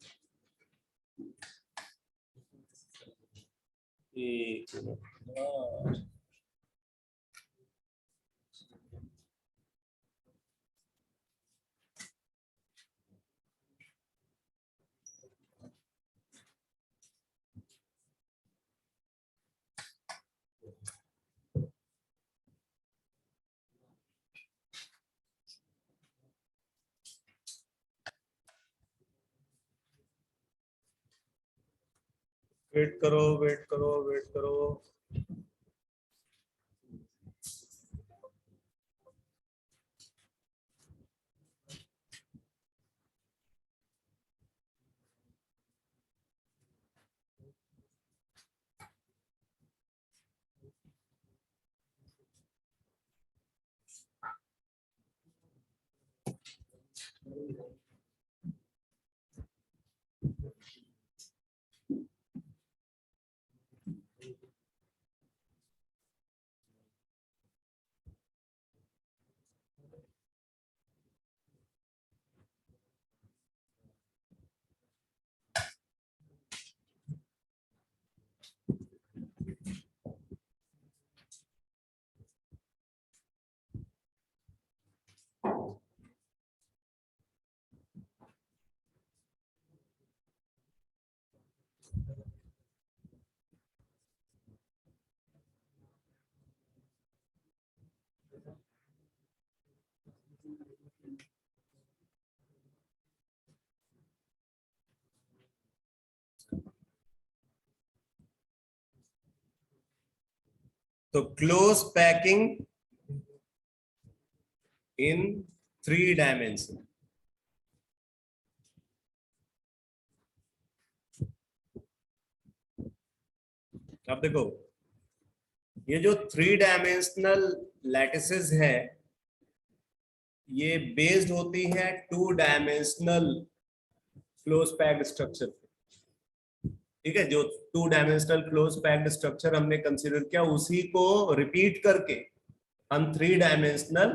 Wait करो, वेट करो, वेट करो। तो क्लोज पैकिंग इन 3 डायमेंशन। अब देखो, ये जो 3 डायमेंशनल लैटिसेस है, ये बेस्ड होती है 2 डायमेंशनल क्लोज पैक्ड स्ट्रक्चर। ठीक है, जो 2 डायमेंशनल क्लोज पैक्ड स्ट्रक्चर हमने कंसीडर किया, उसी को रिपीट करके हम 3 डायमेंशनल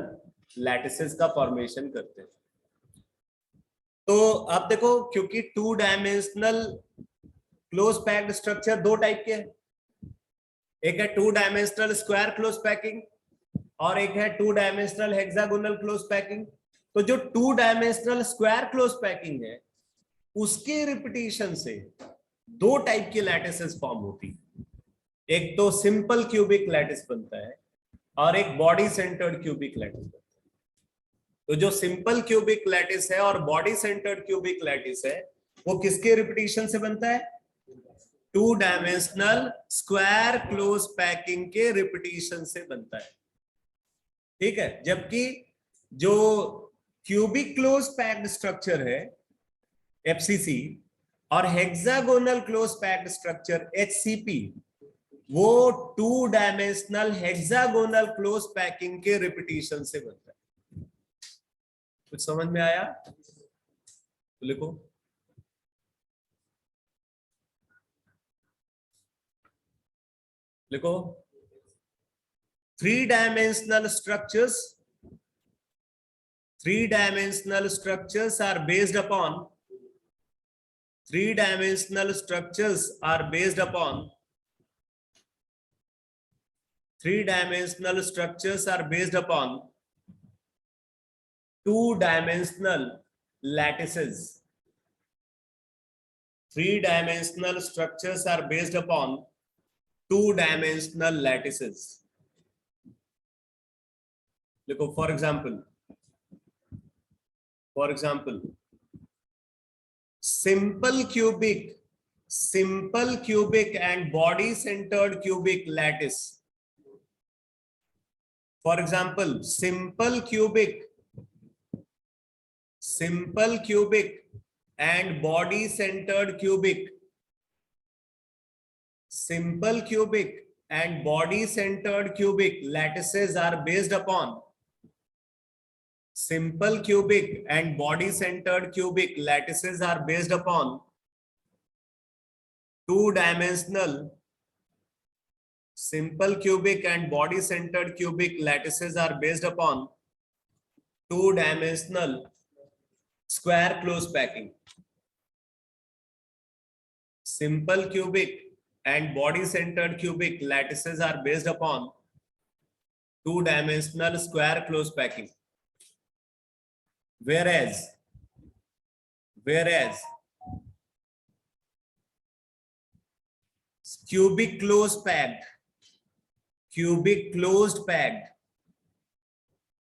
लैटिसेस का फॉर्मेशन करते हैं। तो अब देखो, क्योंकि 2 dimensional close packed structure 2 type के हैं। एक है 2 डायमेंशनल स्क्वायर क्लोज पैकिंग और एक है 2 डायमेंशनल हेक्सागोनल क्लोज पैकिंग। तो जो 2 डायमेंशनल स्क्वायर क्लोज पैकिंग है, उसके रिपीटिशन से 2 टाइप की लैटिसेस फॉर्म होती है। एक तो सिंपल क्यूबिक लैटिस बनता है और एक बॉडी सेंटर्ड क्यूबिक लैटिस बनता है। तो जो सिंपल क्यूबिक लैटिस है और बॉडी सेंटर्ड क्यूबिक लैटिस है, वो किसके रिपीटिशन से बनता है? 2 डायमेंशनल स्क्वायर क्लोज पैकिंग के रिपीटिशन से बनता है। ठीक है, जबकि जो क्यूबिक क्लोज पैक्ड स्ट्रक्चर है एफसीसी और hexagonal close packed structure HCP, वो 2 डायमेंशनल हेक्सागोनल क्लोज पैकिंग के रिपीटिशन से बनता है। कुछ समझ में आया तो लिखो। लिखो, 3 dimensional structures are based upon 3 dimensional structures are based upon 2 dimensional lattices. Three-dimensional structures are based upon two-dimensional lattices. देखो, for example, simple cubic and body-centered cubic lattice. For example, simple cubic and body-centered cubic. Simple cubic and body-centered cubic lattices are based upon two-dimensional. Simple cubic and body-centered cubic lattices are based upon two-dimensional square close packing. Simple cubic and body-centered cubic lattices are based upon two-dimensional square close packing. Whereas cubic closed packed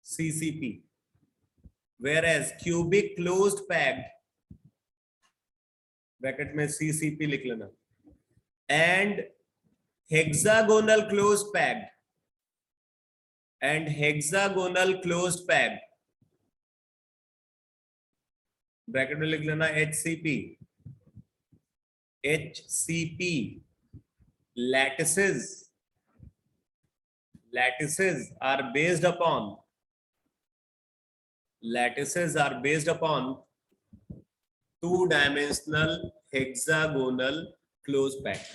CCP, whereas cubic closed packed bracket में CCP लिख लेना, and hexagonal closed packed bracket में लिख लेना HCP lattices are based upon two-dimensional hexagonal close packed.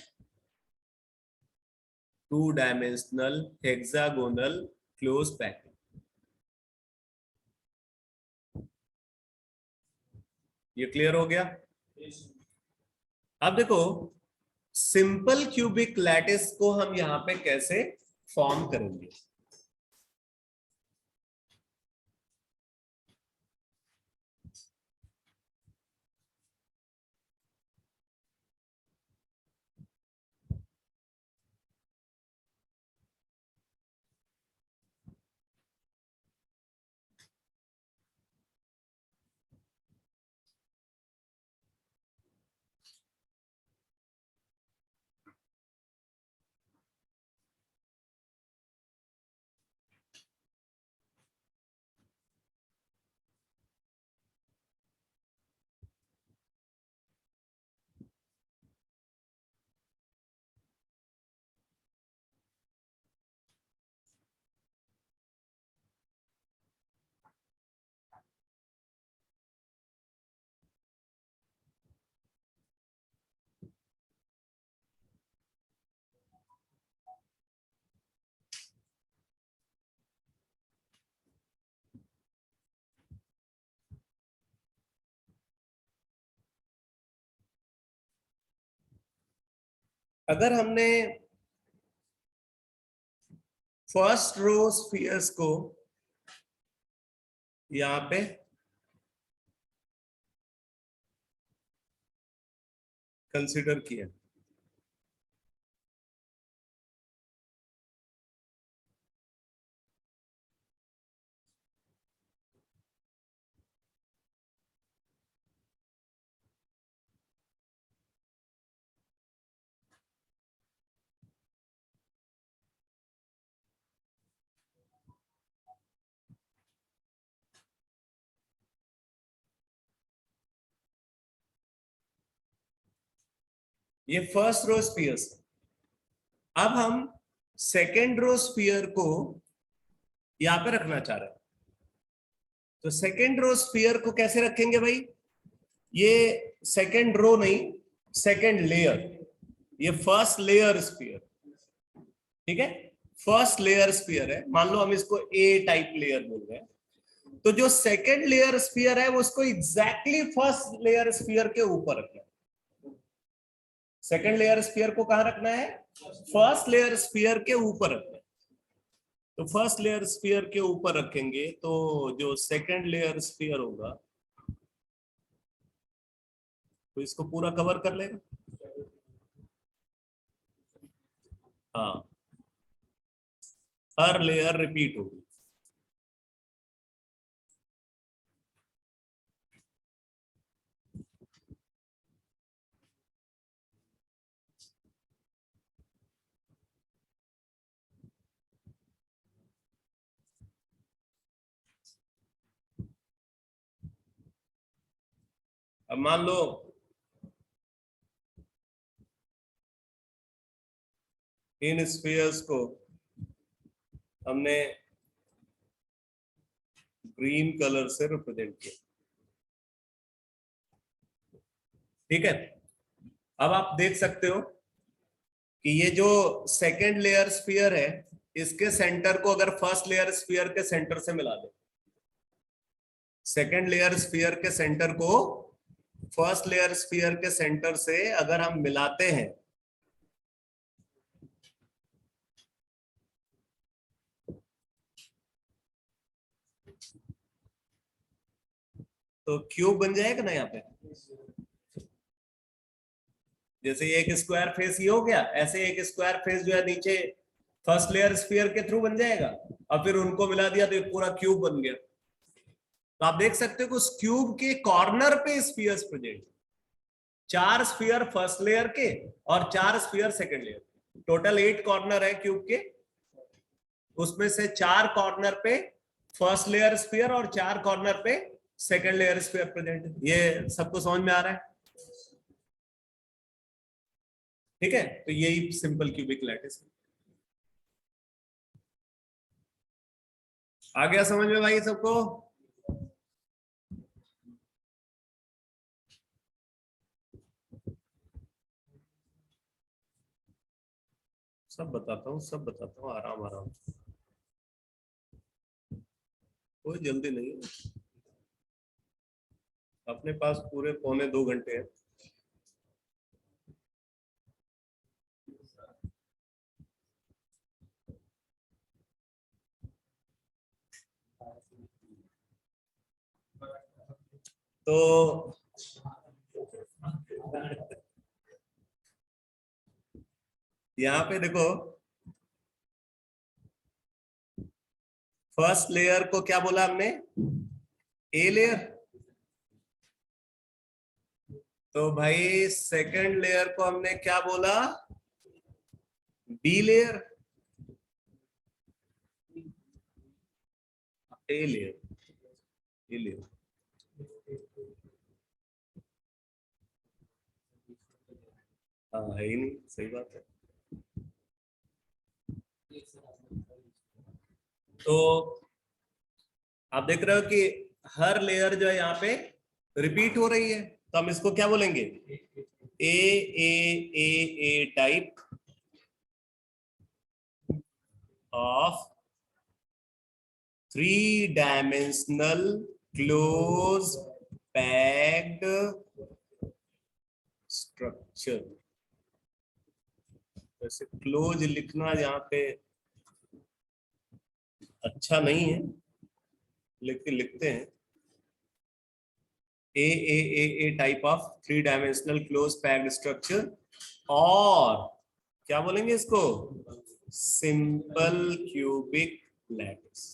ये क्लियर हो गया? अब देखो, सिंपल क्यूबिक लैटिस को हम यहां पे कैसे फॉर्म करेंगे? अगर हमने फर्स्ट रो स्फीयर्स को यहां पे कंसीडर किया, ये फर्स्ट रो स्फीयर्स। अब हम सेकेंड रो स्फीयर को यहां पे रखना चाह रहे हैं, तो सेकेंड रो स्फीयर को कैसे रखेंगे भाई? ये सेकेंड रो नहीं, सेकेंड लेयर, ये फर्स्ट लेयर स्फीयर, ठीक है, फर्स्ट लेयर स्फीयर है। मान लो हम इसको ए टाइप लेयर बोल रहे हैं, तो जो सेकेंड लेयर स्फीयर है वो उसको एग्जैक्टली फर्स्ट लेयर स्फीयर के ऊपर रखना है। सेकेंड लेयर स्फीयर को कहां रखना है? फर्स्ट लेयर स्फीयर के ऊपर रखना है। तो फर्स्ट लेयर स्फीयर के ऊपर रखेंगे तो जो सेकेंड लेयर स्फीयर होगा तो इसको पूरा कवर कर लेगा। हाँ, हर लेयर रिपीट होगी। अब मान लो इन स्फीयर्स को हमने ग्रीन कलर से रिप्रेजेंट किया, ठीक है। अब आप देख सकते हो कि ये जो सेकेंड लेयर स्फीयर है, इसके सेंटर को अगर फर्स्ट लेयर स्फीयर के सेंटर से मिला दे, सेकेंड लेयर स्फीयर के सेंटर को फर्स्ट लेयर स्फीयर के सेंटर से अगर हम मिलाते हैं, तो क्यूब बन जाएगा ना यहाँ पे। जैसे ये एक स्क्वायर फेस ये हो गया, ऐसे एक स्क्वायर फेस जो है नीचे फर्स्ट लेयर स्फीयर के थ्रू बन जाएगा, और फिर उनको मिला दिया तो ये पूरा क्यूब बन गया। तो आप देख सकते हो कि उस क्यूब के कॉर्नर पे spheres present, 4 sphere first layer के और 4 sphere second layer, total 8 corner है क्यूब के, उसमें से 4 कॉर्नर पे फर्स्ट लेयर स्फीयर और 4 कॉर्नर पे सेकंड लेयर स्फीयर प्रेजेंट है। ये सबको समझ में आ रहा है, ठीक है। तो यही सिंपल क्यूबिक लैटिस आ गया समझ में भाई सबको। सब बताता हूँ, सब बताता हूँ, आराम आराम, कोई जल्दी नहीं है, अपने पास पूरे 1.25 घंटे हैं। तो यहाँ पे देखो, फर्स्ट लेयर को क्या बोला हमने, ए लेयर। तो भाई सेकंड लेयर को हमने क्या बोला, B layer. A layer, A layer, हाँ है ही नहीं, सही बात है। तो आप देख रहे हो कि हर लेयर जो है यहाँ पे रिपीट हो रही है, तो हम इसको क्या बोलेंगे, a a a type of 3 dimensional close packed structure. वैसे क्लोज लिखना यहाँ पे अच्छा नहीं है, लेकिन लिखते हैं a type of 3 dimensional close packed structure, और क्या बोलेंगे इसको, सिंपल क्यूबिक लैटिस।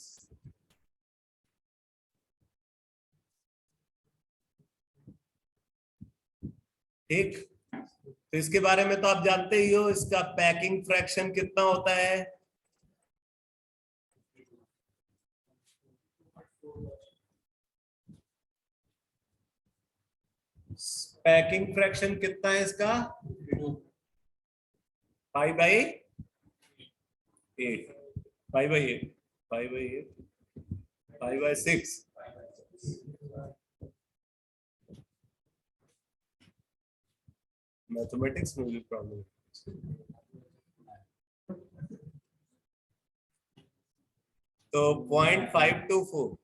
ठीक, तो इसके बारे में तो आप जानते ही हो, इसका पैकिंग फ्रैक्शन कितना होता है, पैकिंग फ्रैक्शन कितना है इसका, 5/8, 5/8, 5/8, 5/6। मैथमेटिक्स में भी प्रॉब्लम, तो 0.524,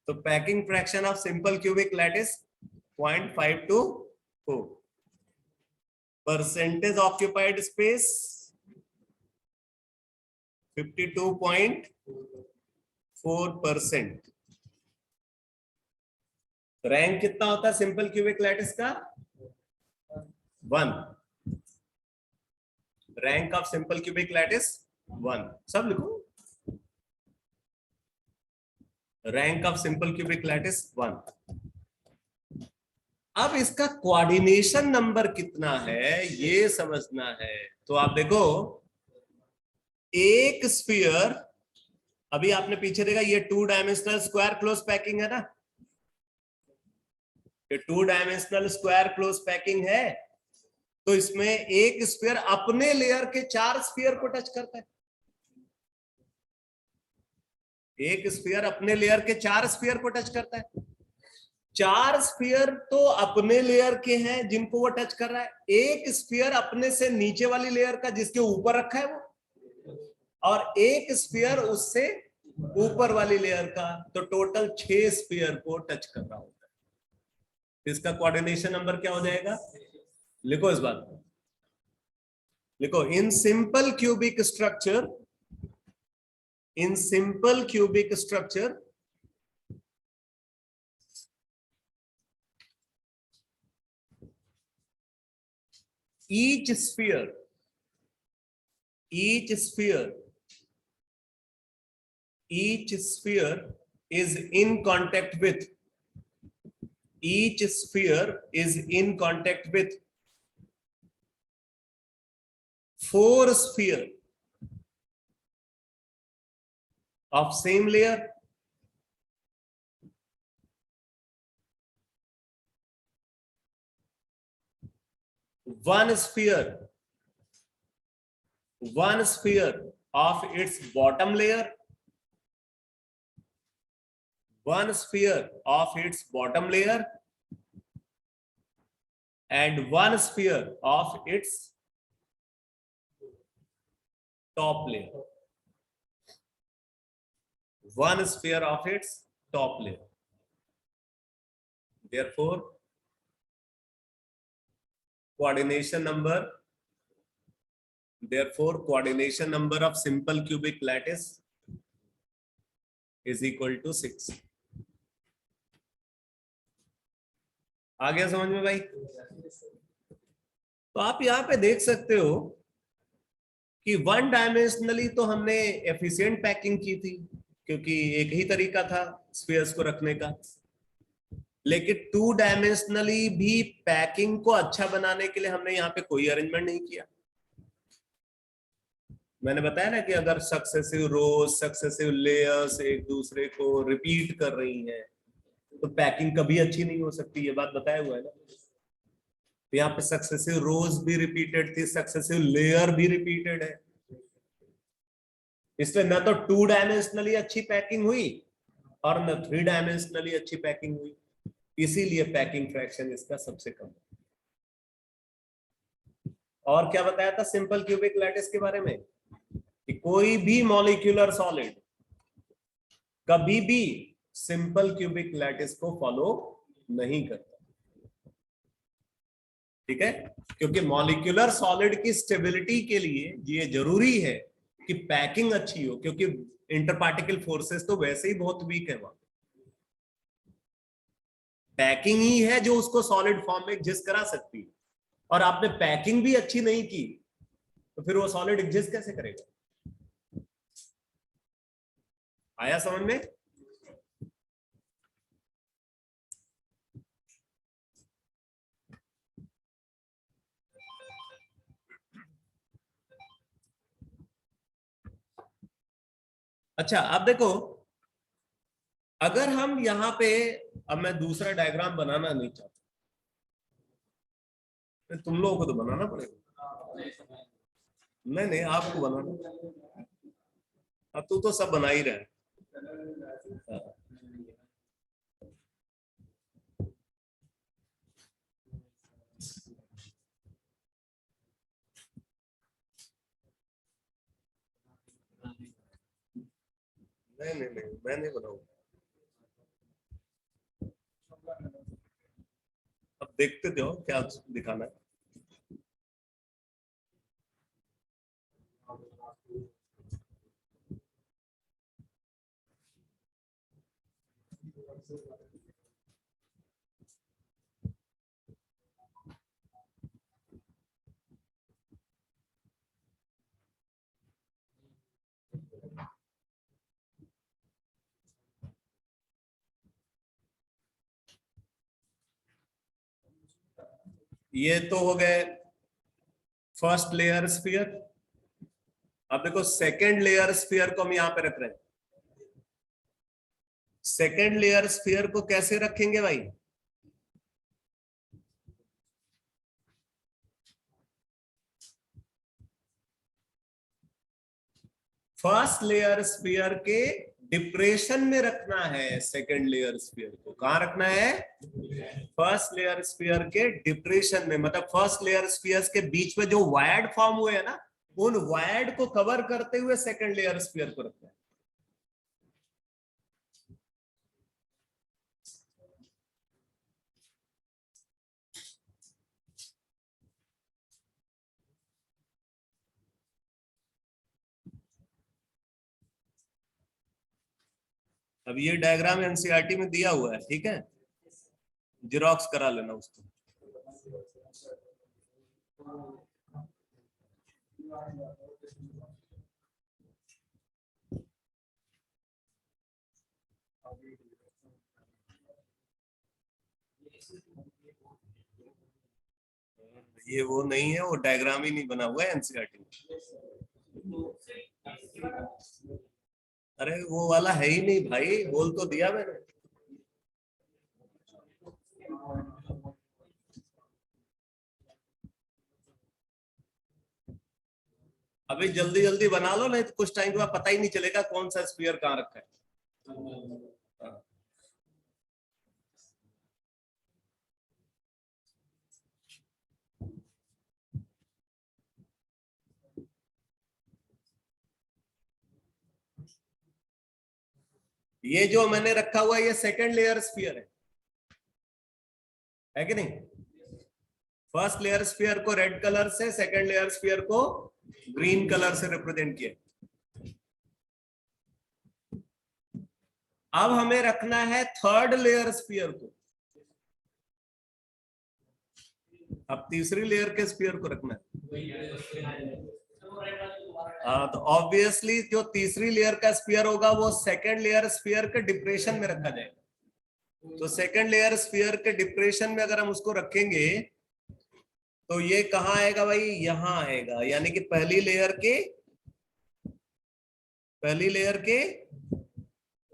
तो packing fraction of simple cubic lattice 0.524, percentage occupied space 52.4%, rank कितना होता है सिंपल क्यूबिक लैटिस का? 1। Rank of simple cubic lattice 1। सब लिखो, rank of simple cubic lattice 1। अब इसका कोऑर्डिनेशन नंबर कितना है ये समझना है। तो आप देखो, एक स्फीयर, अभी आपने पीछे देखा ये 2 डायमेंशनल स्क्वायर क्लोज पैकिंग है ना, ये 2 डायमेंशनल स्क्वायर क्लोज पैकिंग है। तो इसमें एक स्फीयर अपने लेयर के 4 स्फीयर को टच करता है। एक स्फीयर अपने लेयर के 4 स्फीयर को टच करता है। 4 स्फीयर तो अपने लेयर के हैं जिनको वो टच कर रहा है, एक स्फीयर अपने से नीचे वाली लेयर का जिसके ऊपर रखा है वो, और एक स्फीयर उससे ऊपर वाली लेयर का। तो टोटल 6 स्फीयर को टच कर रहा होता है। इसका कोऑर्डिनेशन नंबर क्या हो जाएगा? लिखो इस बात को, लिखो, in simple cubic structure, in simple cubic structure each sphere each sphere each sphere is in contact with each sphere is in contact with 4 sphere of same layer. One sphere of its bottom layer, one sphere of its bottom layer, and one sphere of its top layer. One sphere of its top layer. Therefore, coordination number of simple cubic lattice is equal to 6. आ गया समझ में भाई? तो आप यहां पे देख सकते हो कि 1 डायमेंशनली तो हमने एफिशिएंट पैकिंग की थी, क्योंकि एक ही तरीका था स्फीयर्स को रखने का। लेकिन 2 डायमेंशनली भी पैकिंग को अच्छा बनाने के लिए हमने यहाँ पे कोई अरेंजमेंट नहीं किया। मैंने बताया ना कि अगर सक्सेसिव रोज, सक्सेसिव लेयर्स एक दूसरे को रिपीट कर रही हैं तो पैकिंग कभी अच्छी नहीं हो सकती, ये बात बताया हुआ है ना। तो यहाँ पे सक्सेसिव रोज भी रिपीटेड थी, सक्सेसिव लेयर भी रिपीटेड है, इसलिए न तो 2 डायमेंशनली अच्छी पैकिंग हुई और न 3 डायमेंशनली अच्छी पैकिंग हुई, इसीलिए पैकिंग फ्रैक्शन इसका सबसे कम है। और क्या बताया था सिंपल क्यूबिक लैटिस के बारे में कि कोई भी मॉलिक्यूलर सॉलिड कभी भी सिंपल क्यूबिक लैटिस को फॉलो नहीं करता, ठीक है? क्योंकि मॉलिक्यूलर सॉलिड की स्टेबिलिटी के लिए ये जरूरी है कि पैकिंग अच्छी हो, क्योंकि इंटरपार्टिकल फोर्सेस तो वैसे ही बहुत वीक है वहां। पैकिंग ही है जो उसको सॉलिड फॉर्म में एग्जिस्ट करा सकती है, और आपने पैकिंग भी अच्छी नहीं की तो फिर वो सॉलिड एग्जिस्ट कैसे करेगा? आया समझ में? अच्छा, आप देखो, अगर हम यहां पे, अब मैं दूसरा डायग्राम बनाना नहीं चाहता, तुम लोगों को तो बनाना पड़ेगा। नहीं, आपको बनाना। अब तू तो सब बना ही रहा है। नहीं, मैं नहीं बनाऊंगा। अब देखते जाओ क्या दिखाना है। ये तो हो गए फर्स्ट लेयर स्फीयर। अब देखो सेकेंड लेयर स्फीयर को हम यहां पे रख रहे हैं। सेकेंड लेयर स्फीयर को कैसे रखेंगे भाई? फर्स्ट लेयर स्फीयर के डिप्रेशन में रखना है। सेकेंड लेयर स्फीयर को कहां रखना है? फर्स्ट लेयर स्फीयर के डिप्रेशन में, मतलब फर्स्ट लेयर स्फीयर्स के बीच में जो वायर्ड फॉर्म हुए हैं ना, उन वायर्ड को कवर करते हुए सेकेंड लेयर स्फीयर को रखना है। अब ये डायग्राम एनसीईआरटी में दिया हुआ है, ठीक है, जेरॉक्स करा लेना उसको। ये वो नहीं है, वो डायग्राम ही नहीं बना हुआ है एनसीईआरटी में। अरे वो वाला है ही नहीं भाई, बोल तो दिया मैंने। अभी जल्दी जल्दी बना लो, नहीं तो कुछ टाइम के बाद पता ही नहीं चलेगा कौन सा स्फीयर कहाँ रखा है। ये जो मैंने रखा हुआ है ये सेकेंड लेयर स्फीयर है कि नहीं? फर्स्ट लेयर स्फीयर को रेड कलर से, सेकेंड लेयर स्फीयर को ग्रीन कलर से रिप्रेजेंट किया। अब हमें रखना है थर्ड लेयर स्फीयर को। अब तीसरी लेयर के स्फीयर को रखना है। तो ऑब्वियसली जो तीसरी लेयर का स्फीयर होगा वो सेकेंड लेयर स्फीयर के डिप्रेशन में रखा जाएगा। तो सेकेंड लेयर स्फीयर के डिप्रेशन में अगर हम उसको रखेंगे तो ये कहाँ आएगा भाई? यहां आएगा, यानी कि पहली लेयर के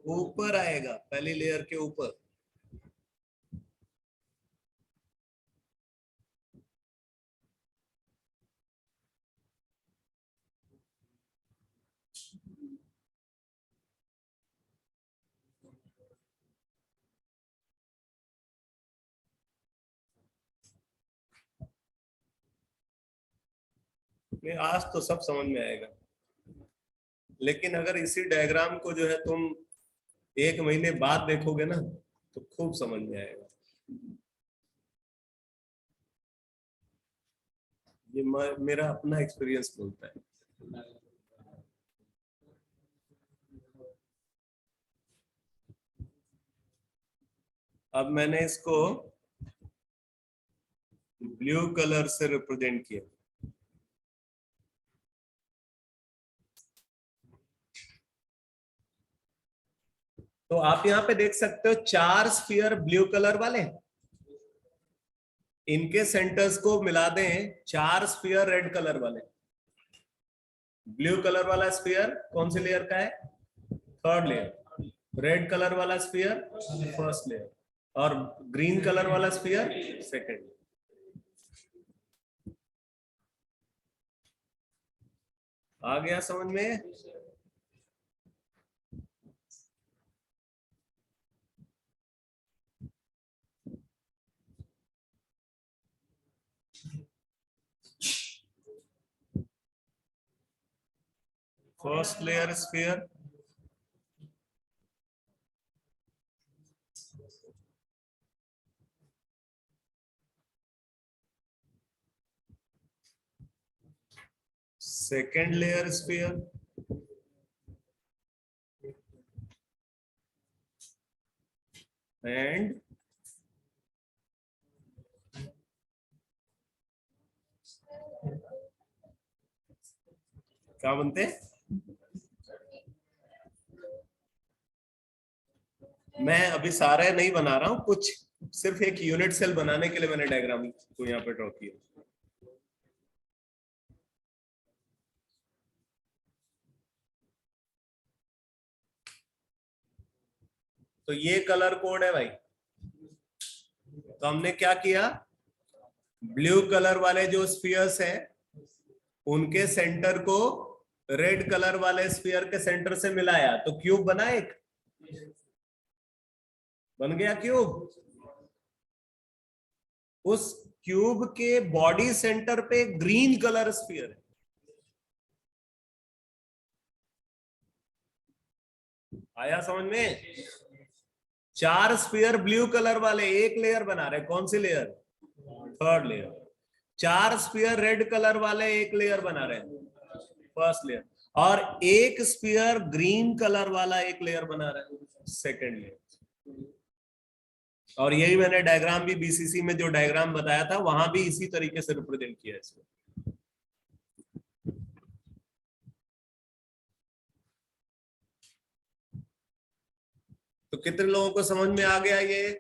ऊपर आएगा, पहली लेयर के ऊपर। आज तो सब समझ में आएगा, लेकिन अगर इसी डायग्राम को जो है तुम 1 महीने बाद देखोगे ना तो खूब समझ में आएगा। ये मेरा अपना एक्सपीरियंस बोलता है। अब मैंने इसको ब्लू कलर से रिप्रेजेंट किया। तो आप यहां पे देख सकते हो 4 स्फीयर ब्लू कलर वाले, इनके सेंटर्स को मिला दें 4 स्फीयर रेड कलर वाले। ब्लू कलर वाला स्फीयर कौन सी लेयर का है? Third layer. रेड कलर वाला स्फीयर फर्स्ट लेयर, और ग्रीन कलर वाला स्फीयर सेकेंड। आ गया समझ में? First layer sphere, second layer sphere, and क्या बनते हैं? मैं अभी सारे नहीं बना रहा हूं, कुछ सिर्फ एक यूनिट सेल बनाने के लिए मैंने डायग्राम को यहाँ पे ड्रॉ किया। तो ये कलर कोड है भाई। तो हमने क्या किया, ब्लू कलर वाले जो स्फीयर्स है उनके सेंटर को रेड कलर वाले स्फीयर के सेंटर से मिलाया, तो क्यूब बना, एक बन गया क्यूब। उस क्यूब के बॉडी सेंटर पे ग्रीन कलर स्फीयर है। आया समझ में? 4 स्फीयर ब्लू कलर वाले एक लेयर बना रहे, कौन सी layer? Third layer. 4 sphere red colour वाले एक लेयर बना रहे हैं, फर्स्ट लेयर। और एक स्फीयर ग्रीन कलर वाला एक लेयर बना रहा है, सेकेंड लेयर। और यही मैंने डायग्राम भी बीसीसी में जो डायग्राम बताया था वहां भी इसी तरीके से रिप्रेजेंट किया है इसको। तो कितने लोगों को समझ में आ गया ये?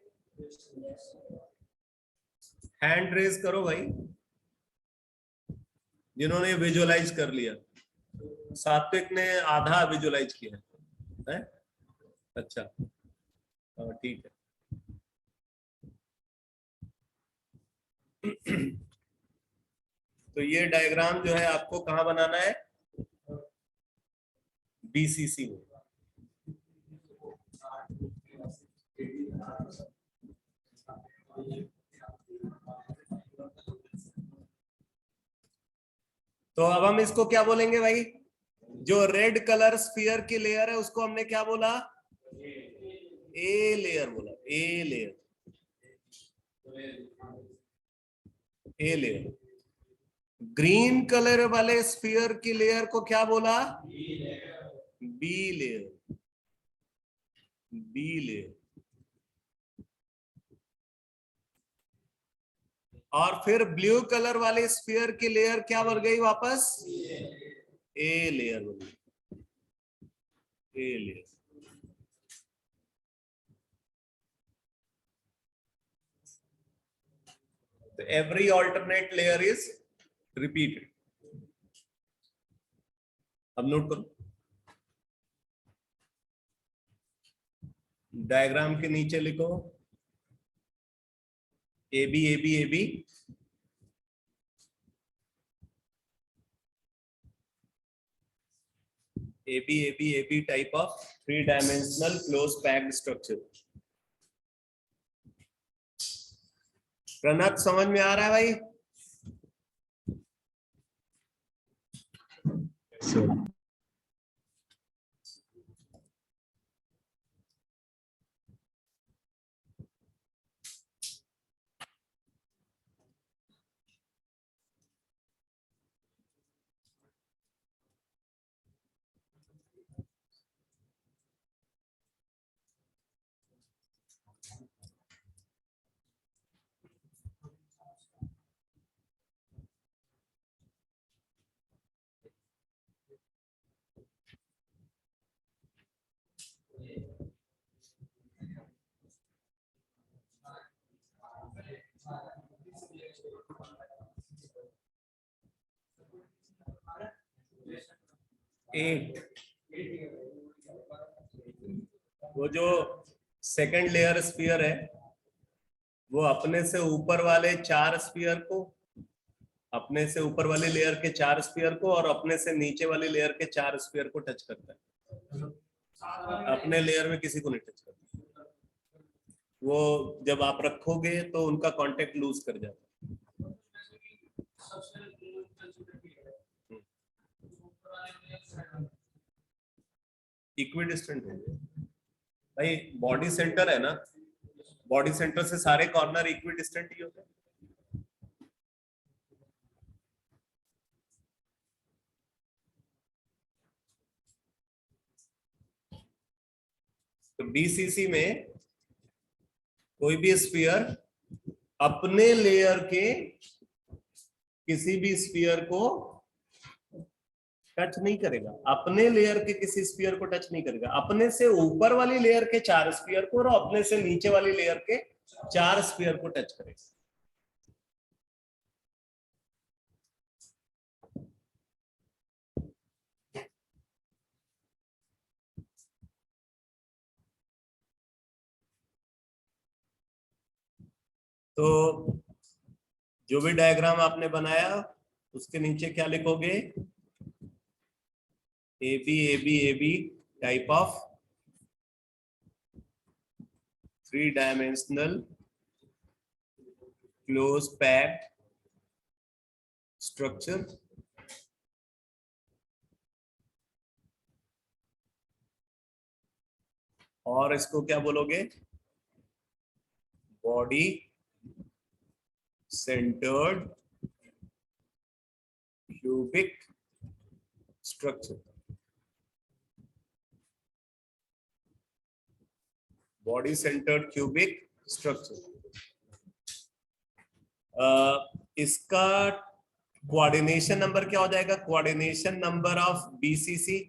हैंड रेज करो भाई जिन्होंने विजुअलाइज कर लिया। सात्विक ने आधा विजुअलाइज किया है? अच्छा, ठीक है। तो ये डायग्राम जो है आपको कहां बनाना है? बीसीसी में। तो अब हम इसको क्या बोलेंगे भाई? जो रेड कलर स्फीयर की लेयर है उसको हमने क्या बोला? ए लेयर बोला, A layer, A layer. Green colour वाले स्फीयर की लेयर को क्या बोला? B layer, B layer. और फिर ब्लू कलर वाले स्फीयर की लेयर क्या बन गई वापस? ए लेयर बन गई, ए लेयर। तो every alternate layer is repeated. अब नोट करो, डायग्राम के नीचे लिखो A B A B A B, AB type of 3-dimensional close packed structure। Pranat समझ में आ रहा है भाई? वो जो सेकंड लेयर स्फीयर है वो अपने से ऊपर वाले 4 स्फीयर को, अपने से ऊपर वाली लेयर के 4 स्फीयर को और अपने से नीचे वाली लेयर के 4 स्फीयर को टच करता है। अपने लेयर में किसी को नहीं टच करता। वो जब आप रखोगे तो उनका कांटेक्ट लूज कर जाता है। इक्विडिस्टेंट होंगे भाई, बॉडी सेंटर है ना, बॉडी सेंटर से सारे कॉर्नर इक्विडिस्टेंट ही होते हैं। तो बीसीसी में कोई भी स्फीयर अपने लेयर के किसी भी स्फीयर को टच नहीं करेगा, अपने लेयर के किसी स्फीयर को टच नहीं करेगा। अपने से ऊपर वाली लेयर के 4 स्फीयर को और अपने से नीचे वाली लेयर के 4 स्फीयर को टच करेगा। तो जो भी डायग्राम आपने बनाया उसके नीचे क्या लिखोगे? A B type of 3-dimensional close packed structure और इसको क्या बोलोगे? Body centred cubic structure. Body centred cubic structure. इसका कोऑर्डिनेशन नंबर क्या हो जाएगा? Coordination number of BCC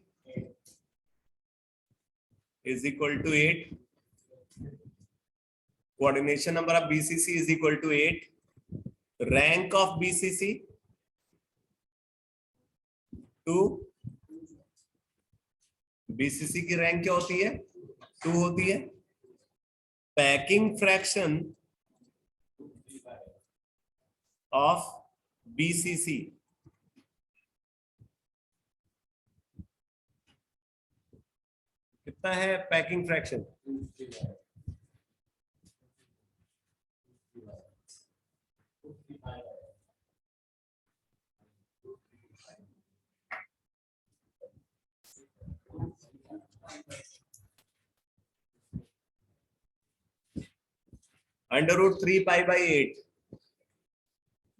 is equal to 8. Coordination number of BCC is equal to 8. Rank of BCC 2. BCC की रैंक क्या होती है? 2 होती है। पैकिंग फ्रैक्शन ऑफ BCC कितना है? Packing fraction √3π/8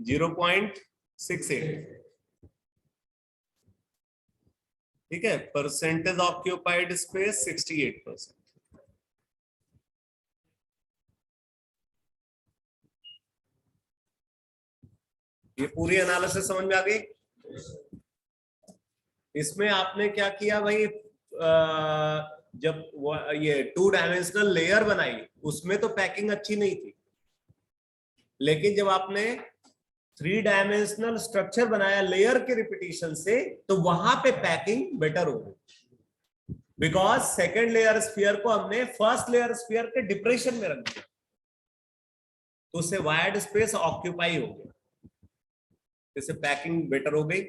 0.68। ठीक है। Percentage occupied space 68%। ये पूरी एनालिसिस समझ में आ गई? इसमें आपने क्या किया भाई? जब ये 2-डायमेंशनल लेयर बनाई उसमें तो पैकिंग अच्छी नहीं थी, लेकिन जब आपने 3-डायमेंशनल स्ट्रक्चर बनाया लेयर के रिपीटिशन से तो वहां पे पैकिंग बेटर हो गई, बिकॉज सेकेंड लेयर स्फीयर को हमने फर्स्ट लेयर स्फीयर के डिप्रेशन में रख दिया, तो उससे वायर्ड स्पेस ऑक्यूपाई हो गया, इससे पैकिंग बेटर हो गई,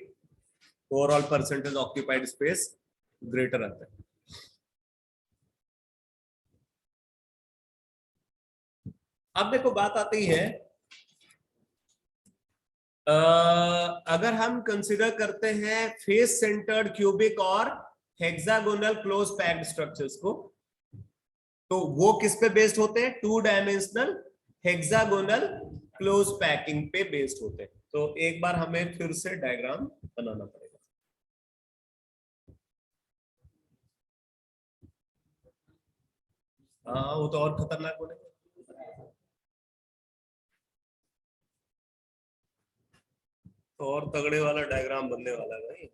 overall percentage occupied space greater आता है। अब देखो बात आती है, अगर हम कंसिडर करते हैं फेस सेंटर्ड क्यूबिक और हेक्सागोनल क्लोज पैक्ड स्ट्रक्चर्स को, तो वो किस पे बेस्ड होते हैं? 2-डायमेंशनल हेक्सागोनल क्लोज पैकिंग पे बेस्ड होते हैं। तो एक बार हमें फिर से डायग्राम बनाना पड़ेगा। हाँ, वो तो और खतरनाक बनेगा। तो और तगड़े वाला डायग्राम बनने वाला है भाई।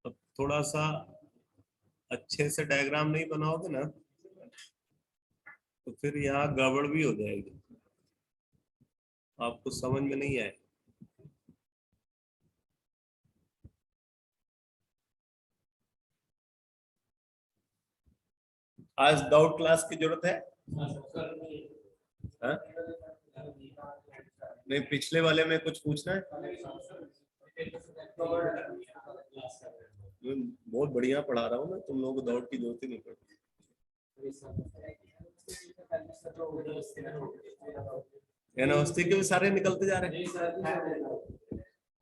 तो थोड़ा सा अच्छे से डायग्राम नहीं बनाओगे ना तो फिर यहाँ गड़बड़ भी हो जाएगी, आपको समझ में नहीं आए। आज डाउट क्लास की जरूरत है? हाँ? नहीं, पिछले वाले में कुछ पूछना है? बहुत बढ़िया पढ़ा रहा हूँ मैं, तुम लोगों को डाउट की जरूरत ही नहीं पड़ती। यूनिवर्सिटी के भी सारे निकलते जा रहे हैं,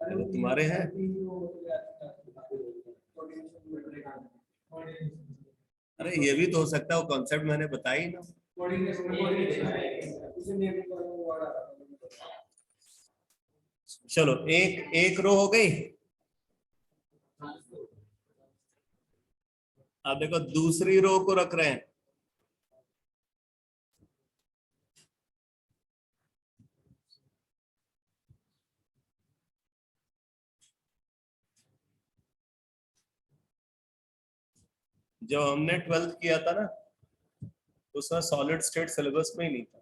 तो तुम्हारे हैं। अरे ये भी तो हो सकता है, वो कॉन्सेप्ट मैंने बताई ना। चलो एक रो हो गई। अब देखो दूसरी रो को रख रहे हैं। जब हमने 12th किया था ना, उसमें सॉलिड स्टेट सिलेबस में ही नहीं था।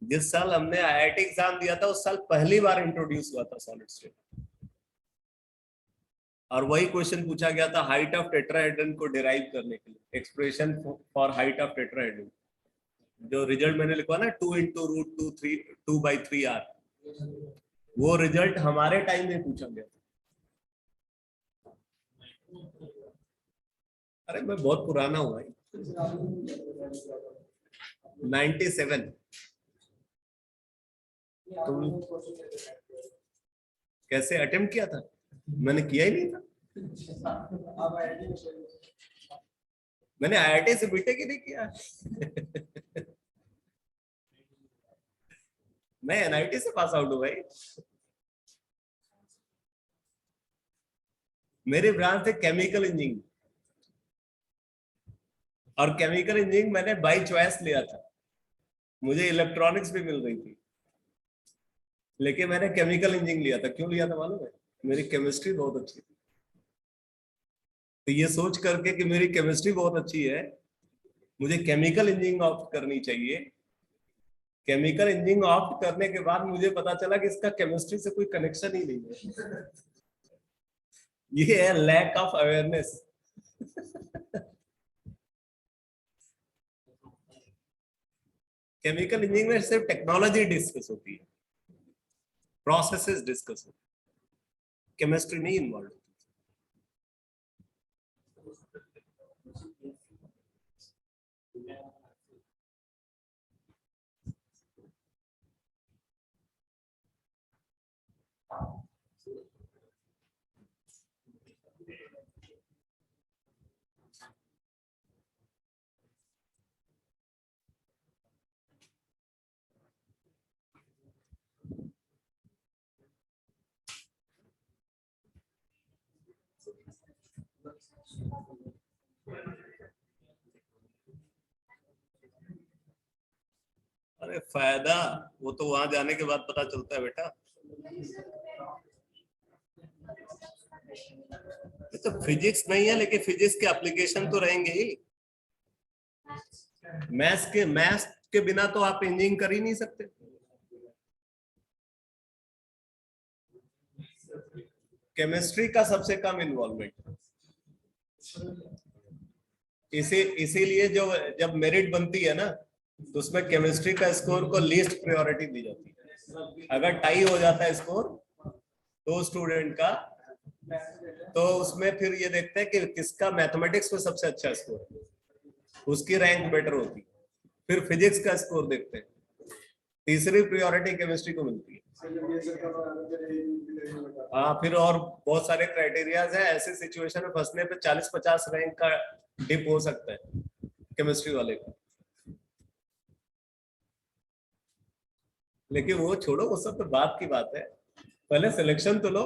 जिस साल हमने आईआईटी एग्जाम दिया था, उस साल पहली बार इंट्रोड्यूस हुआ था सॉलिड स्टेट, और वही क्वेश्चन पूछा गया था हाइट ऑफ टेट्राहेड्रन को डिराइव करने के लिए, expression for height of tetrahedron. जो रिजल्ट मैंने लिखवा ना 2 × √2/3r, वो रिजल्ट हमारे टाइम में पूछा गया था। अरे मैं बहुत पुराना हूँ भाई। 97। तुम कैसे अटेम्प्ट किया था? मैंने किया ही नहीं था। मैंने आईआईटी से बीटेक ही नहीं किया। मैं एनआईटी से पास आउट हूँ भाई। मेरी ब्रांच है केमिकल इंजीनियरिंग, और केमिकल इंजीनियरिंग मैंने बाय चॉइस लिया था। मुझे इलेक्ट्रॉनिक्स भी मिल रही थी, लेकिन मैंने केमिकल इंजीनियरिंग लिया था। क्यों लिया था मालूम है? मेरी केमिस्ट्री बहुत अच्छी थी। तो ये सोच करके कि मेरी केमिस्ट्री बहुत अच्छी है, मुझे केमिकल इंजीनियरिंग ऑप्ट करनी चाहिए। केमिकल इंजीनियरिंग ऑप्ट करने के बाद मुझे पता चला कि इसका केमिस्ट्री से कोई कनेक्शन ही नहीं है। ये है lack of awareness. Chemical engineering में सिर्फ टेक्नोलॉजी डिस्कस होती है, प्रोसेसेस डिस्कस होती है, केमिस्ट्री नहीं इन्वॉल्व। अरे फायदा वो तो वहां जाने के बाद पता चलता है बेटा। ये तो फिजिक्स नहीं है, लेकिन फिजिक्स के एप्लीकेशन तो रहेंगे ही। मैथ्स के बिना तो आप इंजीनियरिंग कर ही नहीं सकते। केमिस्ट्री का सबसे कम इन्वॉल्वमेंट, इसीलिए जो जब मेरिट बनती है ना, तो उसमें केमिस्ट्री का स्कोर को लीस्ट प्रायोरिटी दी जाती है। अगर टाई हो जाता है स्कोर दो स्टूडेंट का, तो उसमें फिर ये देखते हैं कि किसका मैथमेटिक्स में सबसे अच्छा स्कोर है, उसकी रैंक बेटर होती है। फिर फिजिक्स का स्कोर देखते हैं, तीसरी प्रायोरिटी केमिस्ट्री को मिलती है। हाँ, फिर और बहुत सारे क्राइटेरियाज है। ऐसे सिचुएशन में फंसने पे 40-50 रैंक का डिप हो सकता है केमिस्ट्री वाले का। लेकिन वो छोड़ो, वो सब तो बात की बात है, पहले सिलेक्शन तो लो।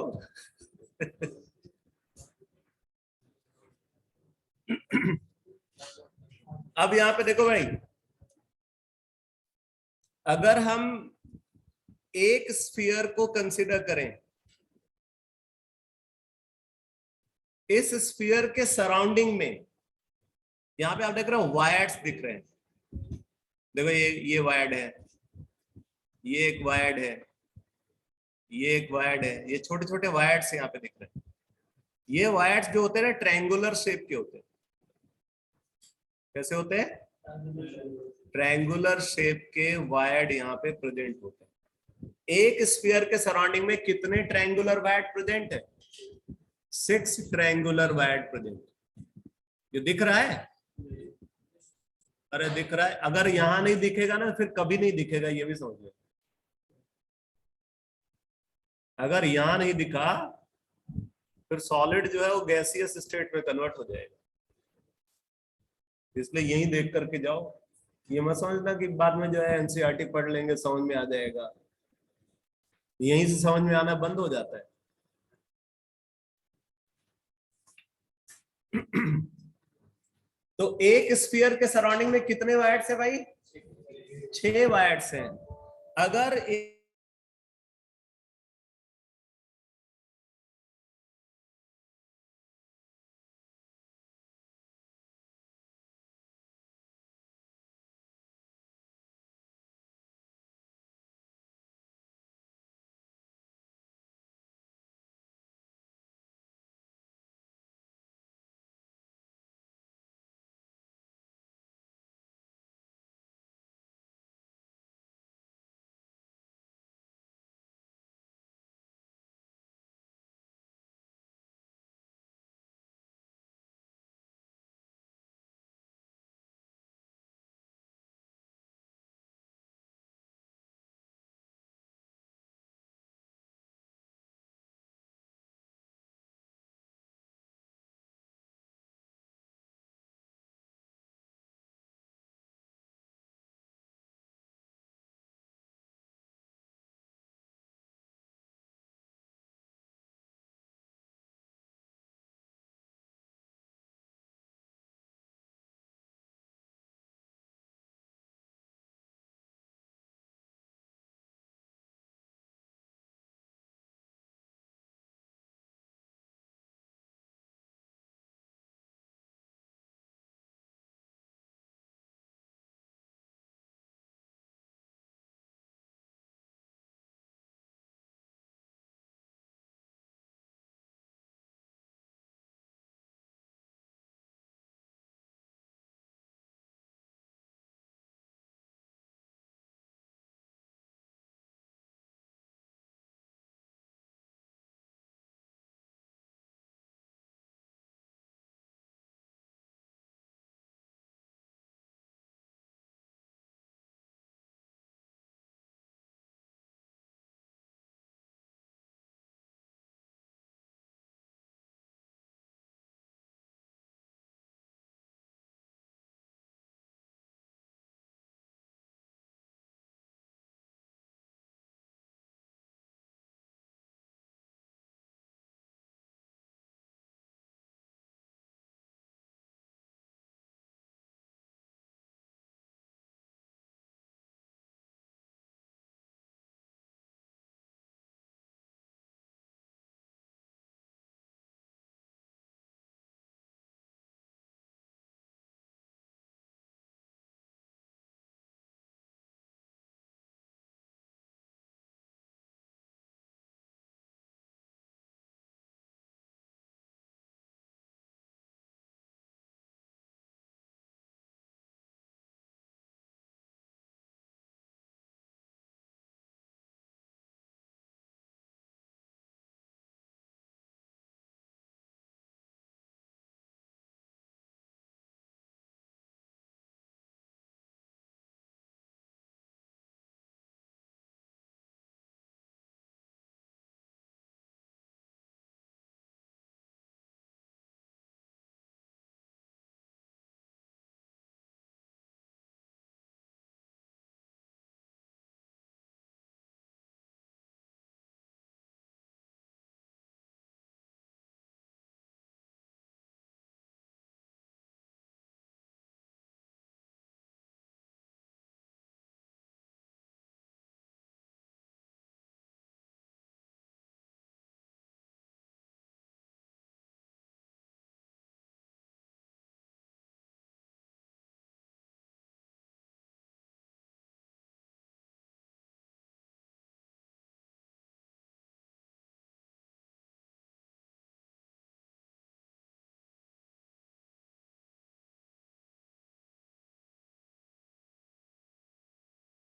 अब यहाँ पे देखो भाई, अगर हम एक स्फीयर को कंसीडर करें, इस स्फीयर के सराउंडिंग में, यहाँ पे आप देख रहे हो वायर्स दिख रहे हैं। देखो ये वायर्ड है, ये एक वायर्ड है, ये एक वायर्ड है, ये छोटे छोटे वायर्स यहाँ पे दिख रहे हैं। ये वायर्स जो होते हैं ना, ट्रायंगुलर शेप के होते हैं। कैसे होते हैं? ट्रायंगुलर शेप के वायर्ड यहाँ पे प्रेजेंट होते हैं। एक स्फीयर के सराउंडिंग में कितने ट्रायंगुलर वायर्ड प्रेजेंट है? 6 ट्रायंगुलर वायर्ड प्रेजेंट। ये दिख रहा है? अरे दिख रहा है। अगर यहां नहीं दिखेगा ना, फिर कभी नहीं दिखेगा, ये भी समझ लो। अगर यहां नहीं दिखा, फिर सॉलिड जो है वो गैसियस स्टेट में कन्वर्ट हो जाएगा। इसलिए यही देख करके जाओ। ये मत समझना कि बाद में जो है एनसीईआरटी पढ़ लेंगे समझ में आ जाएगा। यहीं से समझ में आना बंद हो जाता है। तो एक स्फीयर के सराउंडिंग में कितने वायर्स है भाई? 6 वायर्स हैं। अगर